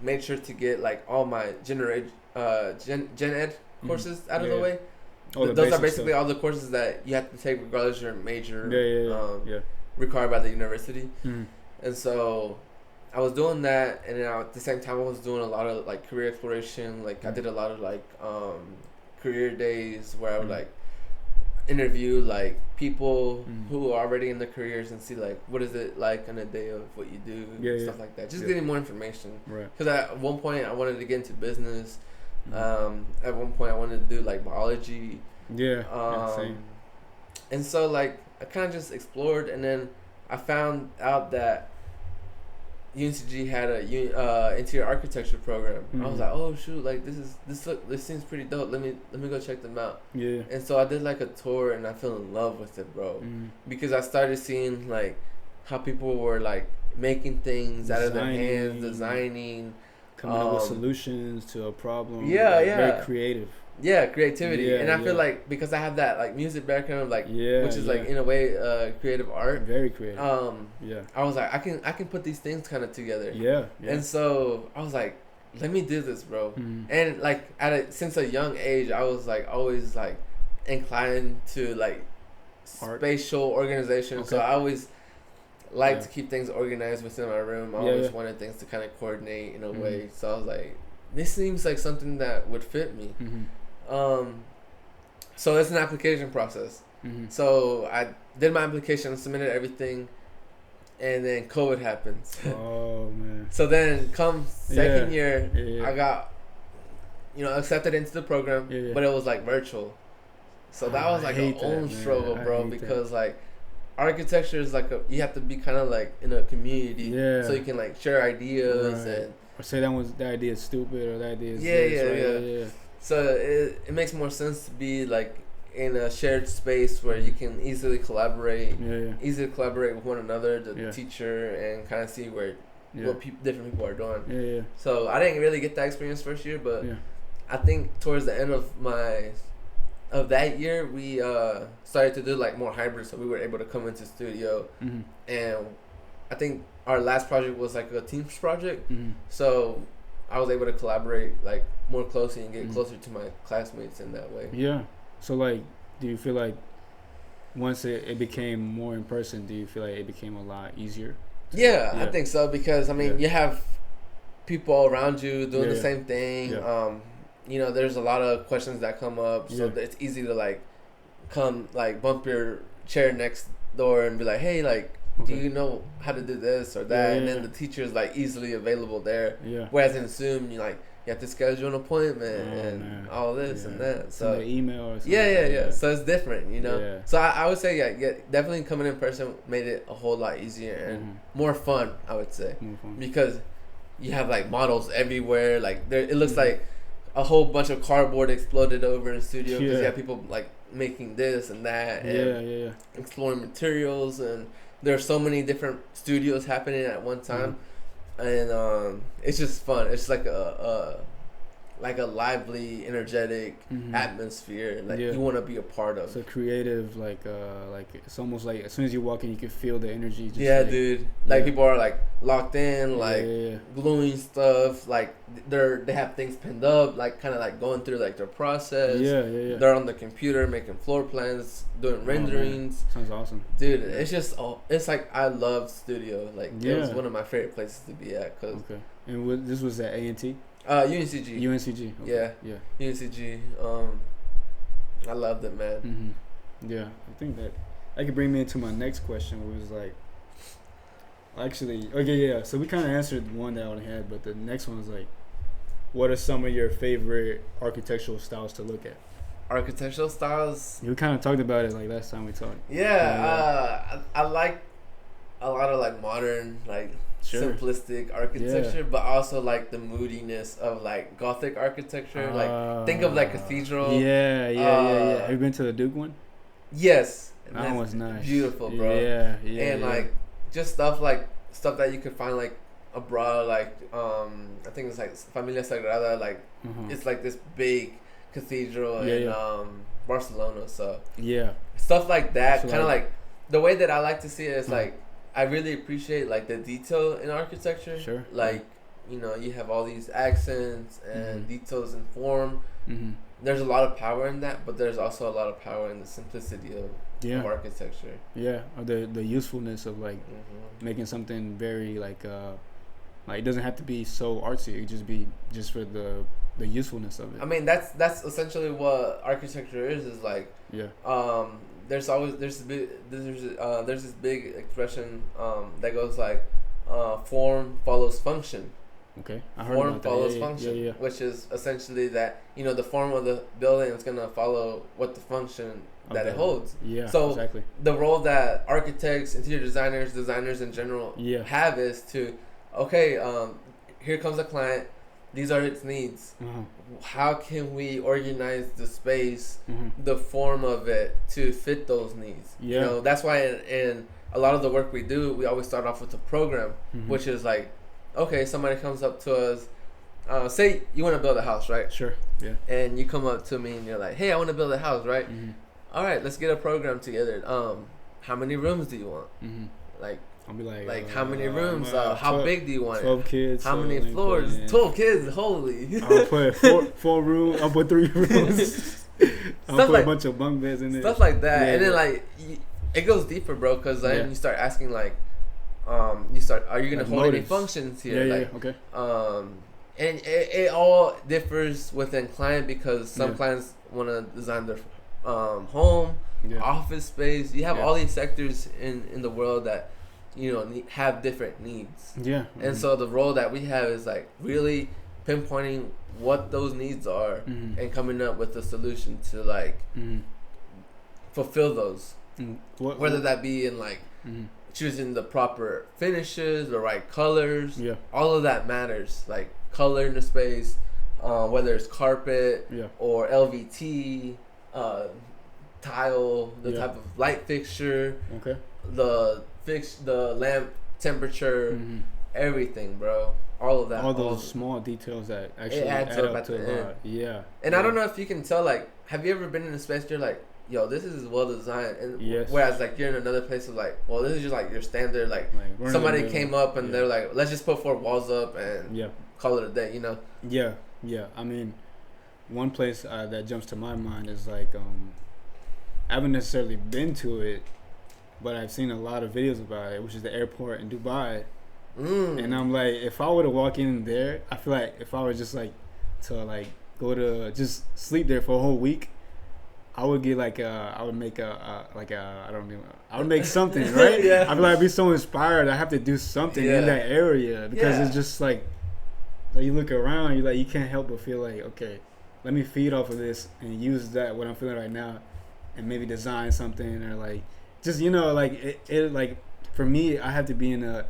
made sure to get like all my gen ed courses out of the way. Those are basically all the courses that you have to take regardless of your major required by the university. And so I was doing that, and then at the same time I was doing a lot of like career exploration. Like I did a lot of like career days where I would like interview like people who are already in their careers and see like what is it like on a day of what you do, stuff like that. Just getting more information. Right. Because at one point I wanted to get into business. At one point I wanted to do like biology. Same. And so like I kind of just explored, and then I found out that UNCG had a interior architecture program. I was like, oh shoot, like this seems pretty dope. Let me go check them out. Yeah. And so I did like a tour, and I fell in love with it, bro. Because I started seeing like how people were like making things out of their hands, designing, coming up with solutions to a problem. Very creative. Yeah, creativity. And I feel like because I have that like music background, like which is like in a way creative art. Very creative. I was like I can put these things kind of together. Yeah. And so I was like, let me do this, bro. And like since a young age, I was like always like inclined to like spatial organization. Okay. So I always liked to keep things organized within my room. I always wanted things to kind of coordinate in a way. So I was like, this seems like something that would fit me. So it's an application process. So I did my application, submitted everything, and then COVID happens. Oh man! So then come second year, I got accepted into the program, but it was like virtual. So that was like an own struggle, bro, because like architecture is like you have to be kind of like in a community, so you can like share ideas and. Or say that idea is stupid, or that idea is yeah. So it makes more sense to be like in a shared space where you can easily collaborate, with one another, the teacher, and kind of see where what different people are doing. So I didn't really get that experience first year, but I think towards the end of that year we started to do like more hybrid, so we were able to come into studio, and I think our last project was like a teams project, so I was able to collaborate like more closely and get closer to my classmates in that way. Yeah. So like, do you feel like once it became more in person, do you feel like it became a lot easier? Yeah, I think so, because I mean you have people around you doing the same thing. There's a lot of questions that come up, so it's easy to like come like bump your chair next door and be like, hey, like, do you know how to do this or that? And then the teacher is like easily available there. Whereas in Zoom, you have to schedule an appointment all this and that. So the email or something. Yeah. So it's different, So I would say definitely coming in person made it a whole lot easier and more fun, I would say. Because you have like models everywhere. Like it looks like a whole bunch of cardboard exploded over in the studio because you have people like making this and that and exploring materials, and there are so many different studios happening at one time, and it's just fun. It's like a lively, energetic atmosphere. Like you want to be a part of. It's a creative, like it's almost like as soon as you walk in, you can feel the energy. Just dude. Like people are like locked in, like gluing stuff. Like they have things pinned up, like kind of like going through like their process. They're on the computer making floor plans, doing renderings. Sounds awesome, dude. It's just it's like I love studio. Like it was one of my favorite places to be at. And this was at A&T. UNCG. UNCG. Okay. Yeah. UNCG. I loved it, man. Yeah, I think that could bring me into my next question, which was like, actually, so we kind of answered one that I already had, but the next one was like, what are some of your favorite architectural styles to look at? Architectural styles? We kind of talked about it like last time we talked. I like a lot of like modern, like simplistic architecture, but also like the moodiness of like Gothic architecture. Like think of like cathedral. Yeah. Have you been to the Duke one? Yes. That one was nice. Beautiful, bro. Yeah. And like just stuff that you could find like abroad. Like I think it's like Familia Sagrada. Like it's like this big cathedral in Barcelona. So stuff like that. So kind of like the way that I like to see it is like. I really appreciate like the detail in architecture. Sure. Like, you have all these accents and details in form. There's a lot of power in that, but there's also a lot of power in the simplicity of architecture. Yeah, or the usefulness of like making something very like Like it doesn't have to be so artsy. It could just be just for the usefulness of it. I mean, that's essentially what architecture is like. Yeah. There's this big expression that goes like, form follows function. Okay, I heard form about that. follows function, which is essentially that the form of the building is gonna follow what the function that it holds. Yeah, so exactly. The role that architects, interior designers in general have is to, here comes a client. These are its needs. How can we organize the space, the form of it to fit those needs? Yeah. That's why in a lot of the work we do, we always start off with a program, which is like, somebody comes up to us, say you want to build a house, right? Sure. Yeah. And you come up to me and you're like, hey, I want to build a house, right? All right, let's get a program together. How many rooms do you want? Like, I'll be like how many rooms? How big do you want 12 it? kids. How many floors? 12 kids. Holy. I'll put four rooms. I'll put 3 rooms. I'll put a bunch of bunk beds in there. Stuff like that, and then like it goes deeper, bro. Because then you start asking like, are you gonna hold any functions here? Okay. And it all differs within client because some clients want to design their home, office space. You have all these sectors in the world that have different needs. Yeah. And so the role that we have is like really pinpointing what those needs are and coming up with a solution to like fulfill those. Whether that be in like choosing the proper finishes, the right colors, all of that matters. Like color in the space, whether it's carpet or LVT, tile, the type of light fixture, the lamp temperature, everything, bro. All of that. All those small details that actually add up to a lot. Yeah. And I don't know if you can tell, like, have you ever been in a space you're like, yo, this is well designed, and whereas like you're in another place of like, well, this is just like your standard, like somebody came up and they're like, let's just put 4 walls up and call it a day, Yeah. I mean, one place that jumps to my mind is like, I haven't necessarily been to it, but I've seen a lot of videos about it, which is the airport in Dubai. And I'm like, if I were to walk in there, I feel like if I were just like to like go to just sleep there for a whole week, I would get like I would make I would make something, right? I feel like I'd be so inspired. I have to do something in that area because it's just like you look around, you can't help but feel like, okay, let me feed off of this and use that what I'm feeling right now, and maybe design something or like just like it like for me, I have to be in a.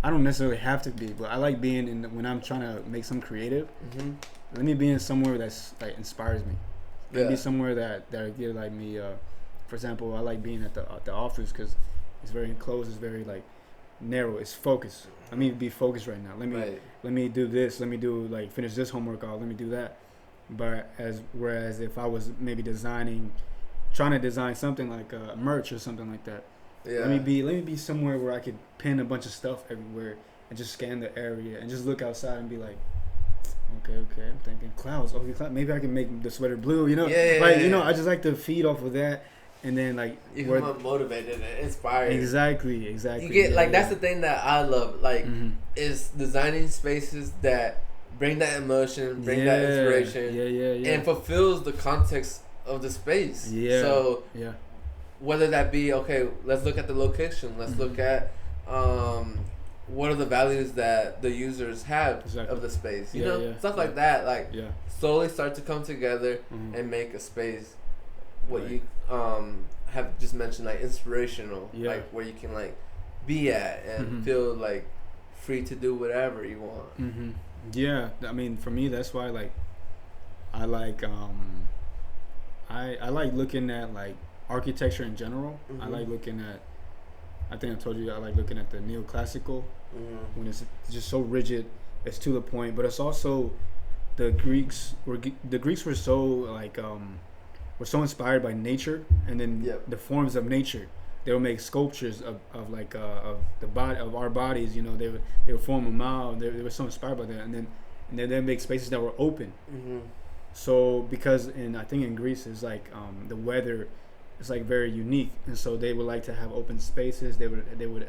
I don't necessarily have to be, but I like being in when I'm trying to make something creative. Let me be in somewhere that's like inspires me. Let me be somewhere that get like me. For example, I like being at the office because it's very enclosed. It's very like narrow. It's focused. I need to be focused right now. Let me do this. Let me do like finish this homework out. Let me do that. But whereas if I was maybe trying to design something like merch or something like that. Let me be somewhere where I could pin a bunch of stuff everywhere and just scan the area and just look outside and be like, okay, I'm thinking clouds. Okay, maybe I can make the sweater blue. I just like to feed off of that, and then like you come up motivated and inspired. Exactly. You get that's the thing that I love, like is designing spaces that bring that emotion, bring that inspiration, and fulfills the context of the space. So whether that be, let's look at the location. Let's look at what are the values that the users have of the space. Stuff like that. Like slowly start to come together and make a space. What you have just mentioned, like inspirational, like where you can like be at and feel like free to do whatever you want. Yeah, I mean, for me, that's why like I like I like looking at like architecture in general. I like looking at, I think I told you, I like looking at the neoclassical when it's just so rigid, it's to the point, but it's also the Greeks were so like were so inspired by nature, and then the forms of nature. They would make sculptures of the body of our bodies. They would form them out. They were so inspired by that, and then they make spaces that were open. So because I think in Greece is like the weather. It's like very unique, and so they would like to have open spaces. They would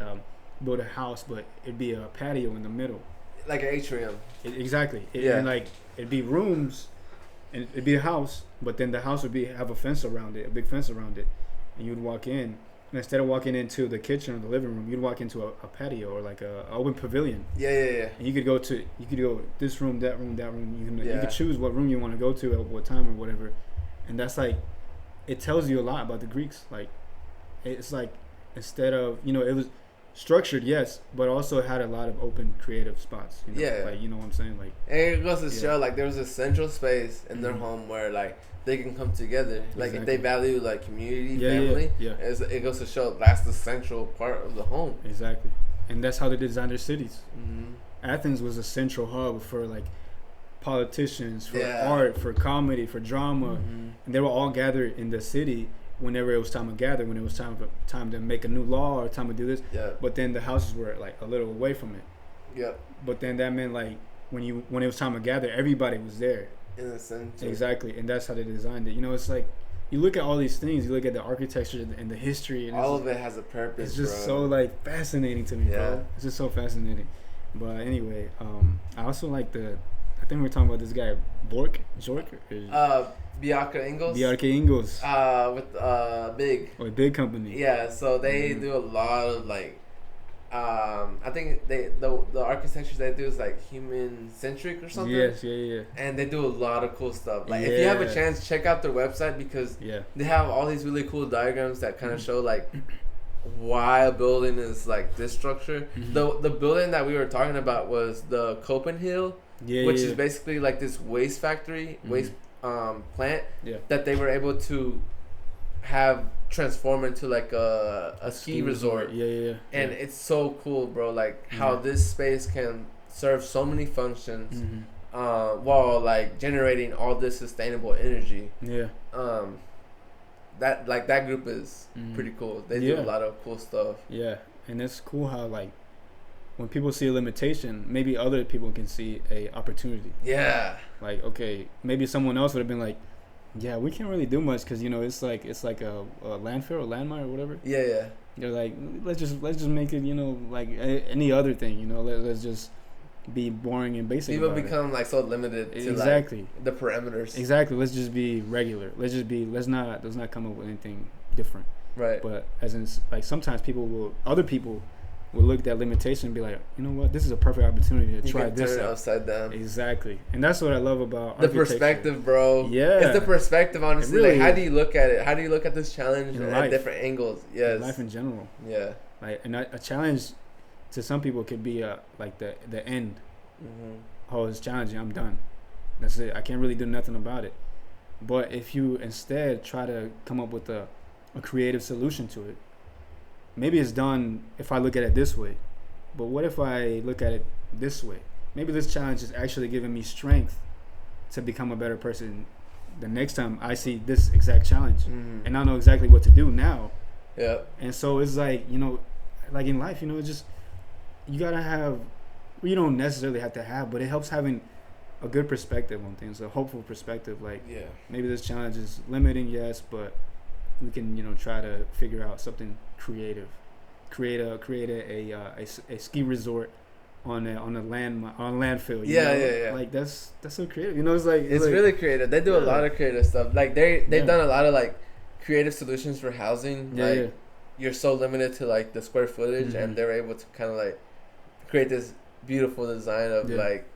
build a house, but it'd be a patio in the middle. like an atrium. Exactly. And like it'd be rooms, and it'd be a house, but then the house would have a fence around it, a big fence around it, and you'd walk in. And instead of walking into the kitchen or the living room, you'd walk into a patio or like a open pavilion. Yeah. And you could go this room, that room, that room. You could choose what room you want to go to at what time or whatever. And that's like, it tells you a lot about the Greeks. Like, it's like, instead of, it was structured, yes, but also had a lot of open creative spots. Like, you know what I'm saying? Like, and it goes to show, like, there was a central space in their home where, like, they can come together. Like, if they value, like, community, family, it goes to show that's the central part of the home. Exactly. And that's how they designed their cities. Athens was a central hub for, like, politicians, for art, for comedy, for drama. And they were all gathered in the city whenever it was time to gather, when it was time to make a new law or time to do this. But then the houses were, like, a little away from it. But then that meant, like, when it was time to gather, everybody was there. In the center. Exactly, and that's how they designed it. It's like, you look at all these things, you look at the architecture and the history, and all of it has a purpose. It's just so, like, fascinating to me, bro. It's just so fascinating. But anyway, I also like I think we're talking about this guy Bjork. Bjarke Ingels. With Big. Or Big Company. Yeah, so they do a lot of, like, I think the architecture they do is like human centric or something. Yes, yeah. And they do a lot of cool stuff. Like, if you have a chance, check out their website, because they have all these really cool diagrams that kind of show, like, why a building is like this structure. The building that we were talking about was the Copenhagen, which is basically like this waste factory, waste plant that they were able to have transform into like a ski resort. And it's so cool, bro, like how this space can serve so many functions while like generating all this sustainable energy. That group is pretty cool. They do a lot of cool stuff. And it's cool how, like, when people see a limitation, maybe other people can see a opportunity. Like, okay, maybe someone else would have been like, yeah, we can't really do much because it's like a landfill or landmine or whatever. They're like, let's just make it, like any other thing. Let's just be boring and basic. People become like so limited to like the parameters. Exactly. Let's just be regular. Let's not come up with anything different. Right. But as in, like, sometimes other people will look at that limitation and be like, you know what, this is a perfect opportunity to try this out. Upside down. Exactly. And that's what I love about the perspective, bro. It's the perspective, honestly. Really, like, how do you look at it? How do you look at this challenge at different angles? In life in general. Like, and a challenge to some people could be like the end. Oh, it's challenging, I'm done, that's it, I can't really do nothing about it. But if you instead try to come up with a creative solution to it, maybe it's done if I look at it this way, but what if I look at it this way? Maybe this challenge is actually giving me strength to become a better person the next time I see this exact challenge, and I know exactly what to do now. And so it's like, like in life, it's just, you gotta have, you don't necessarily have to have, but it helps having a good perspective on things, a hopeful perspective. Like, maybe this challenge is limiting, yes, but we can, try to figure out something creative, create a ski resort on a landfill. Like, that's so creative. It's like it's like, really creative. They do a lot of creative stuff. Like, they've done a lot of like creative solutions for housing. You're so limited to like the square footage, and they're able to kind of like create this beautiful design of like,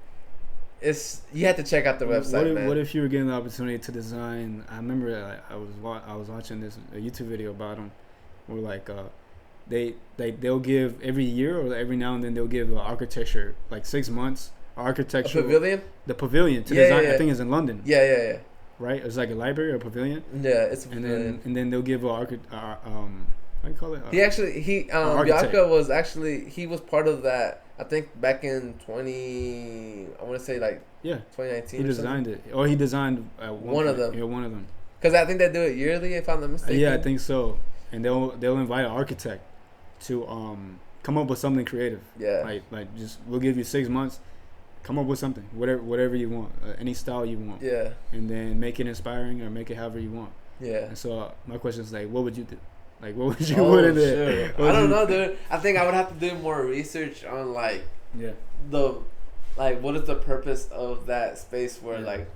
you have to check out the website. What if you were given the opportunity to design? I remember I was watching a YouTube video about them, where like they'll give every year or every now and then they'll give architecture, like 6 months architecture. The pavilion to design. I think it's in London. Right, it's like a library or a pavilion. It's a pavilion. And then they'll give how do you call it? Bjarke was actually, he was part of that. I think back in 2019. He designed it. Or he designed one of them. Yeah, one of them. Because I think they do it yearly, if I'm not mistaken. Yeah, I think so. And they'll invite an architect to come up with something creative. Like just, we'll give you 6 months. Come up with something, whatever you want, any style you want. And then make it inspiring or make it however you want. And so my question is like, what would you do? Like, what would you put in there? I don't know, dude. I think I would have to do more research on like the like, what is the purpose of that space where like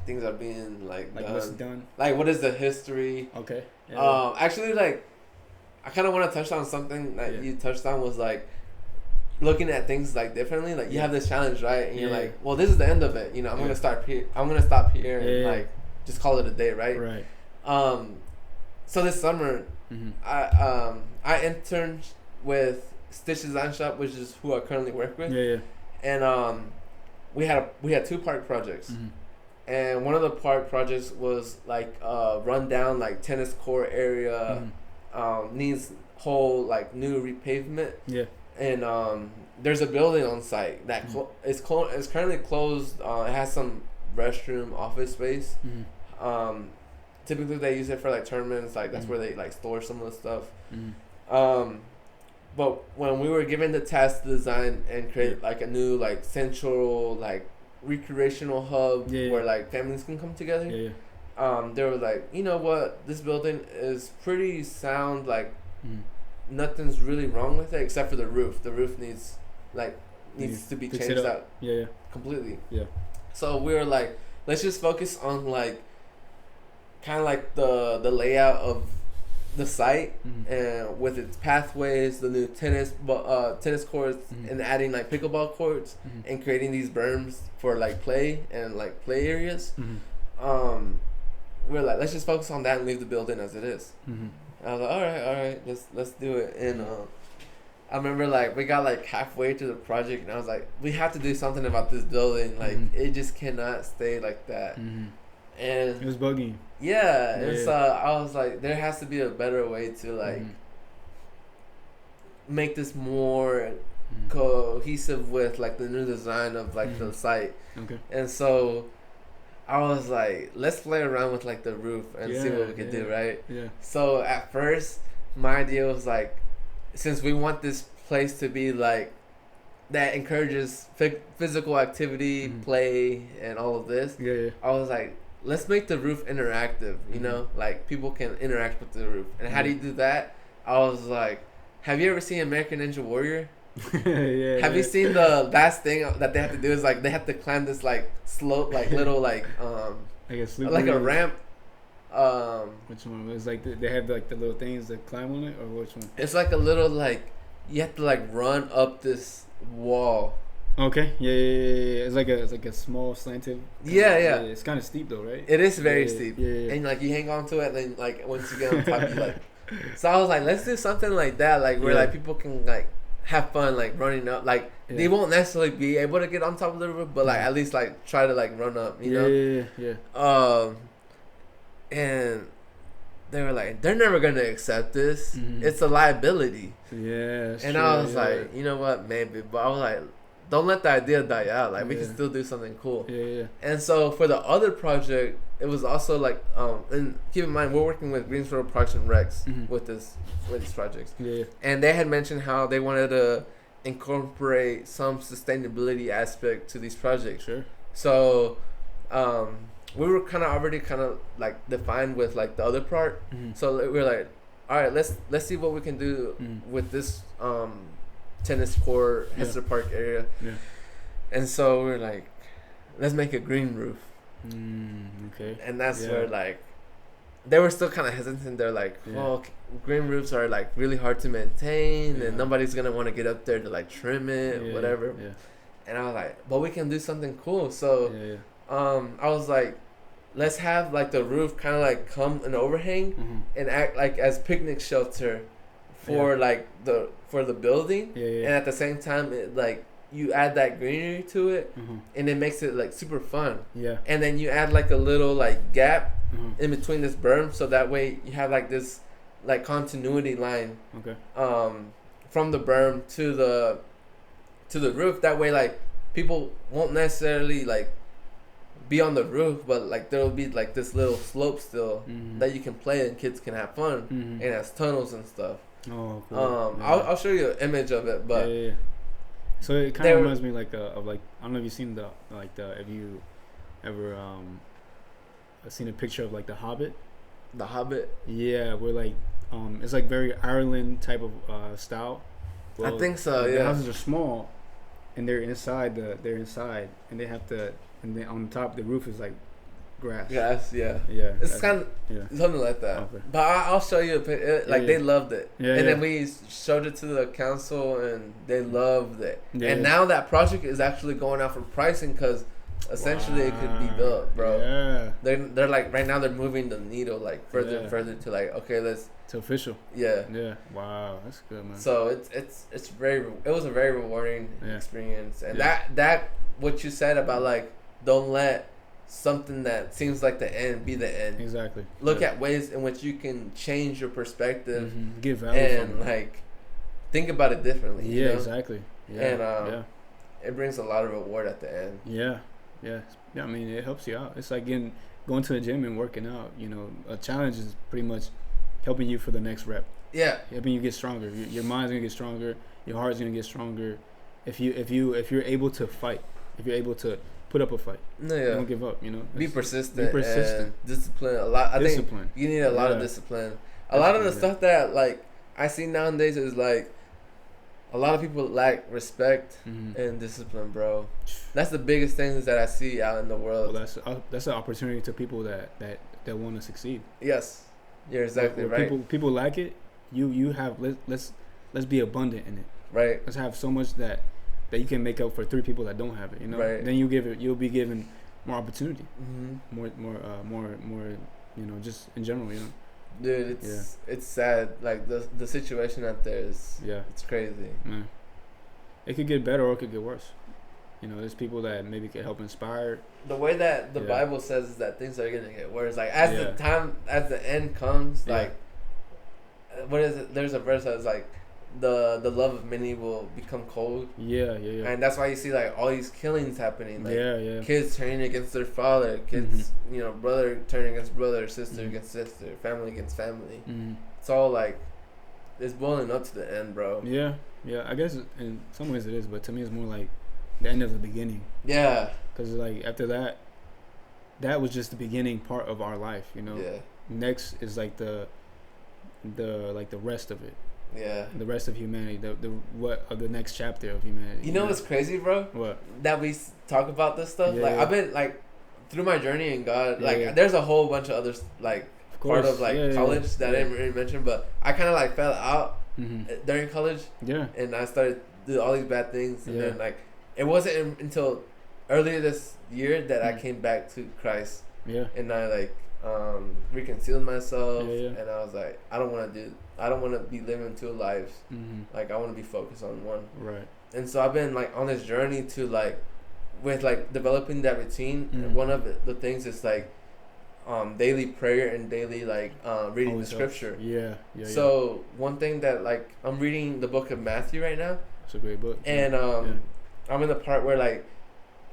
things are being like done? What's done? Like, what is the history? Okay. Yeah. Actually, like, I kind of want to touch on something that you touched on was like looking at things like differently. Like, you have this challenge, right? And you're like, well, this is the end of it. You know, I'm gonna start here. I'm gonna stop here and like just call it a day, right? Right. So this summer, I interned with Stitch Design Shop, which is who I currently work with. Yeah. And we had 2 park projects, and one of the park projects was like run down like tennis court area, needs whole like new repavement. Yeah. And there's a building on site that it's currently closed. It has some restroom, office space. Typically they use it for like tournaments, like that's where they like store some of the stuff. But when we were given the task to design and create like a new like central like recreational hub where like families can come together, they were like, you know what, this building is pretty sound, like nothing's really wrong with it except for the roof. The roof needs to be changed out completely. So we were like, let's just focus on like kind of like the layout of the site and with its pathways, the new tennis courts, and adding like pickleball courts and creating these berms for like play and like play areas. We're like, let's just focus on that and leave the building as it is. I was like, all right, let's do it. And I remember like we got like halfway to the project and I was like, we have to do something about this building. Like it just cannot stay like that. And it was bugging. Yeah, and so I was like, there has to be a better way to like make this more cohesive with like the new design of like the site. Okay. And so I was like, let's play around with like the roof and see what we can do, right? Yeah. So at first, my idea was like, since we want this place to be like that encourages physical activity, play, and all of this, I was like, let's make the roof interactive, you know? Like, people can interact with the roof. And how do you do that? I was like, have you ever seen American Ninja Warrior? Have you seen the last thing that they have to do is, like, they have to climb this, like, slope, like, little, like a ramp. Which one? It's like they have, like, the little things that climb on it, or which one? It's like a little, like, you have to, like, run up this wall. Okay. Yeah. It's like a small slanted. Yeah. It's kind of steep though, right? It is very steep. Yeah. And like you hang on to it, and then like once you get on top, you like. So I was like, let's do something like that, like where like people can like have fun, like running up. Like they won't necessarily be able to get on top of the roof, but like at least like try to like run up, you know? Yeah. And they were like, they're never gonna accept this. It's a liability. Yeah. And I was like, you know what, maybe, but I was like, don't let the idea die out. Like we can still do something cool. Yeah. And so for the other project, it was also like, and keep in mind we're working with Greensboro Parks and Recs with these projects. Yeah. And they had mentioned how they wanted to incorporate some sustainability aspect to these projects. Sure. So, we were already like defined with like the other part. So we were like, all right, let's see what we can do with this tennis court, Hester Park area. Yeah. And so we're like, let's make a green roof. Okay. And that's where like they were still kind of hesitant. They're like, well, green roofs are like really hard to maintain, and nobody's gonna want to get up there to like trim it, whatever. Yeah. And I was like, but we can do something cool. So I was like, let's have like the roof kind of like come an overhang and act like as picnic shelter for like for the building, and at the same time it like you add that greenery to it, and it makes it like super fun. Yeah. And then you add like a little like gap in between this berm, so that way you have like this like continuity line. Okay. From the berm to the roof. That way like people won't necessarily like be on the roof, but like there will be like this little slope still that you can play and kids can have fun, and it has tunnels and stuff. Oh, cool. I'll show you an image of it, but so it kind of reminds me like of like, I don't know if you've seen if you ever seen a picture of like The Hobbit. The Hobbit. Yeah, where like it's like very Ireland type of style. Well, I think so. The houses are small, and they're inside, and they have to, and then on top the roof is like grass. Grass, yeah. Yeah. It's kind of something like that. Okay. But I'll show you a picture. They loved it. Yeah, and then we showed it to the council, and they loved it. Yeah, and now that project is actually going out for pricing because essentially it could be built, bro. Yeah. They're like right now they're moving the needle like further and further to like let's. It's official. Yeah. Yeah. Wow, that's good, man. So it was a very rewarding experience, and that what you said about like don't let something that seems like the end be the end. Exactly. Look at ways in which you can change your perspective, give value, and like think about it differently. Yeah, you know? Exactly. Yeah. And it brings a lot of reward at the end. Yeah. I mean, it helps you out. It's like going to the gym and working out. You know, a challenge is pretty much helping you for the next rep. Yeah. Helping you get stronger. Your mind's gonna get stronger. Your heart's gonna get stronger. If you're able to fight, if you're able to put up a fight, don't give up. You know, be persistent. And discipline. A lot. I think you need a lot of discipline. A lot of the stuff that like I see nowadays is like a lot of people lack respect and discipline, bro. That's the biggest things that I see out in the world. Well, that's an opportunity to people that want to succeed. Yes. You're exactly right. People lack it. You have let's be abundant in it. Right. Let's have so much that you can make up for 3 people that don't have it. You know. Right. Then you'll be given more opportunity. More. You know, just in general. You know. Dude, it's sad. Like the situation out there is it's crazy. Man. It could get better or it could get worse. You know, there's people that maybe could help inspire. The way that the Bible says is that things are gonna get worse. Like as the end comes, like what is it? There's a verse that's like the love of many will become cold. Yeah. And that's why you see like all these killings happening. Like kids turning against their father, kids brother turning against brother, sister against sister, family against family. It's all like it's boiling up to the end, bro. Yeah. I guess in some ways it is, but to me it's more like the end of the beginning. Yeah. Because like after that was just the beginning part of our life, you know. Yeah. Next is like the rest of it. Yeah. The rest of humanity. The next chapter of humanity. You know what's crazy, bro? What? That we talk about this stuff. Yeah, I've been like through my journey in God. There's a whole bunch of others like part of like college that I didn't really mention, but I kind of like fell out during college. Yeah. And I started doing all these bad things, and then like. It wasn't until earlier this year that I came back to Christ. Yeah. And I like reconciled myself, and I was like, I don't want to be living 2 lives. Like I want to be focused on one. Right. And so I've been like on this journey to like, with like developing that routine. And one of the things is like, daily prayer and daily like reading the scripture. Yeah. So one thing that like I'm reading the book of Matthew right now. It's a great book. And I'm in the part where like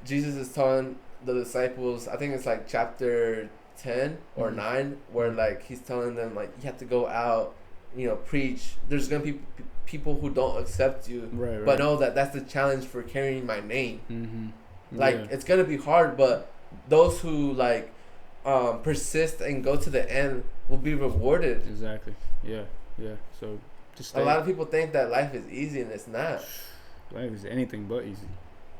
Jesus is telling the disciples, I think it's like chapter 10 or 9, where like he's telling them like you have to go out, preach. There's gonna be people who don't accept you, right. But know that that's the challenge for carrying my name. Like it's gonna be hard, but those who like persist and go to the end will be rewarded. Exactly. Yeah. So just a lot of people think that life is easy, and it's not. Life is anything but easy.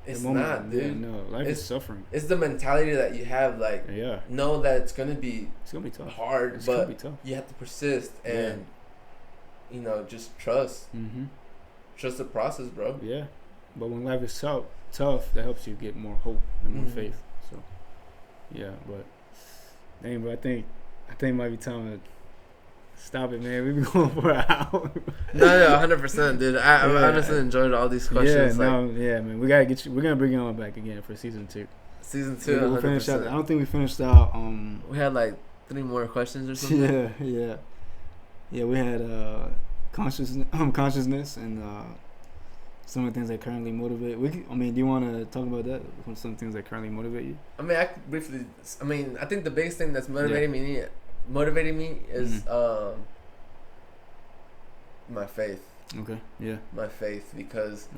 It's not, dude. Yeah, no, life is suffering. It's the mentality that you have, like, know that it's gonna be tough, hard, but you have to persist and, just trust. Trust the process, bro. Yeah, but when life is tough, that helps you get more hope and more faith. So, yeah, but anyway, I think it might be time to stop it, man. We've been going for an hour. No, 100%, dude. I honestly enjoyed all these questions. Man. We gotta get you. We're gonna bring you on back again for season 2. Season 2. We'll finish out. I don't think we finished out. We had like 3 more questions or something. Yeah. We had consciousness and some of the things that currently motivate. Do you want to talk about that? Some things that currently motivate you? I mean, I could briefly. I think the biggest thing that's motivating me is my faith. Okay. Yeah. My faith, because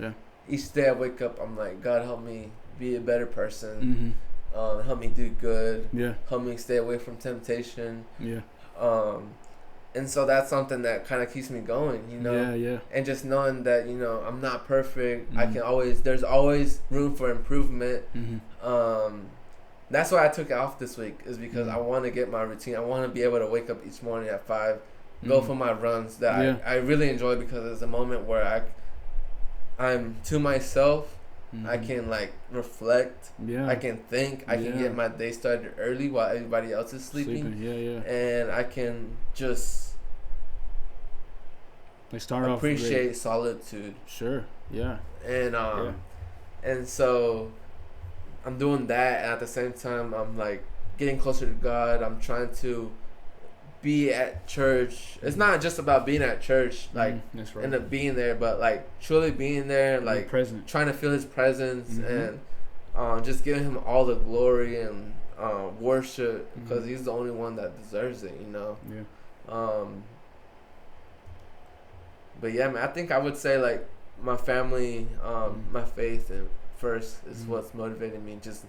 each day I wake up, I'm like, God, help me be a better person. Help me do good. Yeah. Help me stay away from temptation. Yeah. And so that's something that kind of keeps me going, you know. Yeah. And just knowing that, you know, I'm not perfect. I can always, there's always room for improvement. That's why I took it off this week, is because I want to get my routine. I want to be able to wake up each morning at 5, go for my runs that I really enjoy, because it's a moment where I'm to myself. I can like reflect. I can think. I can get my day started early while everybody else is sleeping. And I can just appreciate solitude. Sure. Yeah. And so I'm doing that, and at the same time I'm like getting closer to God. I'm trying to be at church. It's not just about being at church, like end up being there, but like truly being there, like present, trying to feel His presence, and just giving Him all the glory and worship, because He's the only one that deserves it, you know. But yeah, man, I think I would say like my family, my faith, and first is what's motivating me. Just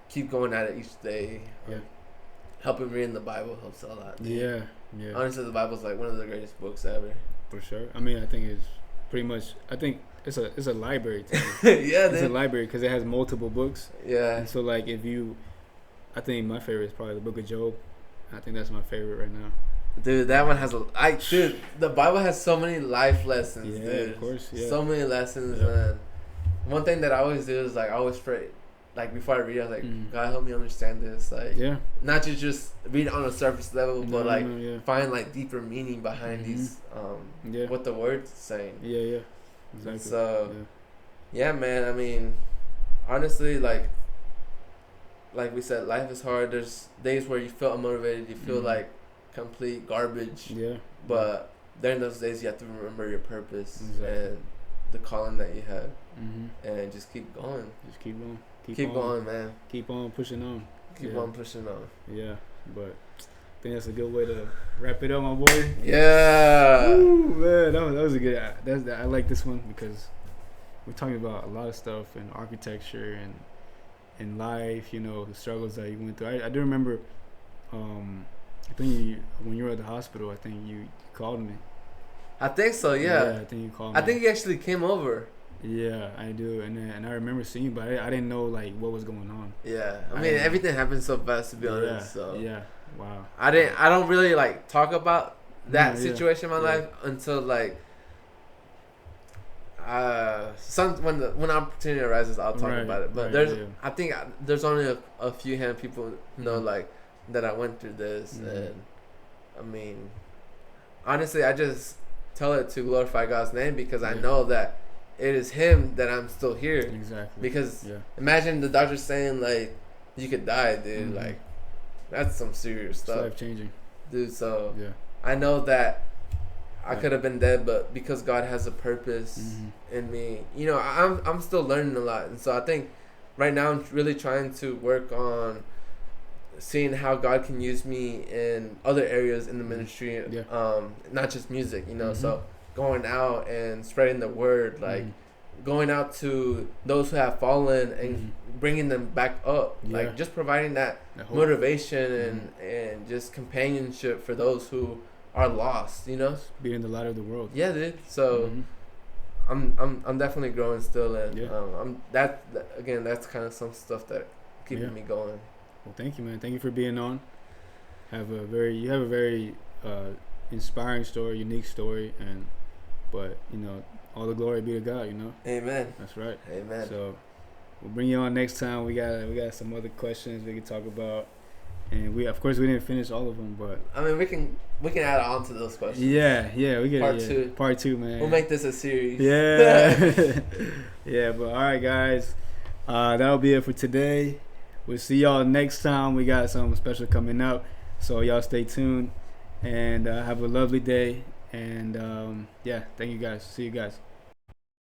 keep going at it each day. Helping reading the Bible helps a lot. Yeah. Honestly, the Bible's like one of the greatest books ever. For sure. I mean, I think it's pretty much. I think it's a library. It's a library because it has multiple books. Yeah. And so like I think my favorite is probably the Book of Job. I think that's my favorite right now. Dude, that one has dude, the Bible has so many life lessons, dude. Of course, yeah. So many lessons, man. One thing that I always do is like I always pray. Like before I read, I was like, God, help me understand this. Like, not to just read it on a surface level, but find like deeper meaning behind these, what the word's saying. Exactly. So, man. I mean, honestly, like we said, life is hard. There's days where you feel unmotivated. You feel like complete garbage. But during those days, you have to remember your purpose and the calling that you have, and just keep going. Keep going, man. Keep on pushing on. Keep on pushing on. Yeah, but I think that's a good way to wrap it up, my boy. Yeah. Woo, man, that was a good. I like this one because we're talking about a lot of stuff in architecture and in life. You know, the struggles that you went through. I do remember. I think when you were at the hospital, I think you called me. I think so. Yeah. I think you called me. I think you actually came over. Yeah, I do, and I remember seeing you, but I didn't know like what was going on. Yeah, I mean everything happened so fast, to be honest. So wow. I don't really like talk about that situation in my life until like when opportunity arises, I'll talk about it. But I think there's only a few people know like that I went through this, and I mean, honestly, I just tell it to glorify God's name, because I know that it is Him that I'm still here. Exactly. Because imagine the doctor saying like you could die, dude. Like that's some serious stuff. It's life changing, dude. So I know that I could have been dead, but because God has a purpose in me, you know, I'm still learning a lot, and so I think right now I'm really trying to work on seeing how God can use me in other areas in the ministry, not just music, you know. So going out and spreading the word, like going out to those who have fallen and bringing them back up, like just providing that motivation and just companionship for those who are lost, you know, being the light of the world. Yeah, dude. So I'm definitely growing still, and I'm that's kind of some stuff that keeping me going. Well, thank you, man. Thank you for being on. You have a very inspiring story, unique story, but you know, all the glory be to God, you know. Amen. That's right. Amen. So we'll bring you on next time. We got some other questions we can talk about, and we didn't finish all of them, but I mean we can add on to those questions. Yeah, we get part 2, man. We'll make this a series. Yeah. But all right, guys, that'll be it for today. We'll see y'all next time. We got something special coming up, so y'all stay tuned and have a lovely day. And thank you guys. See you guys.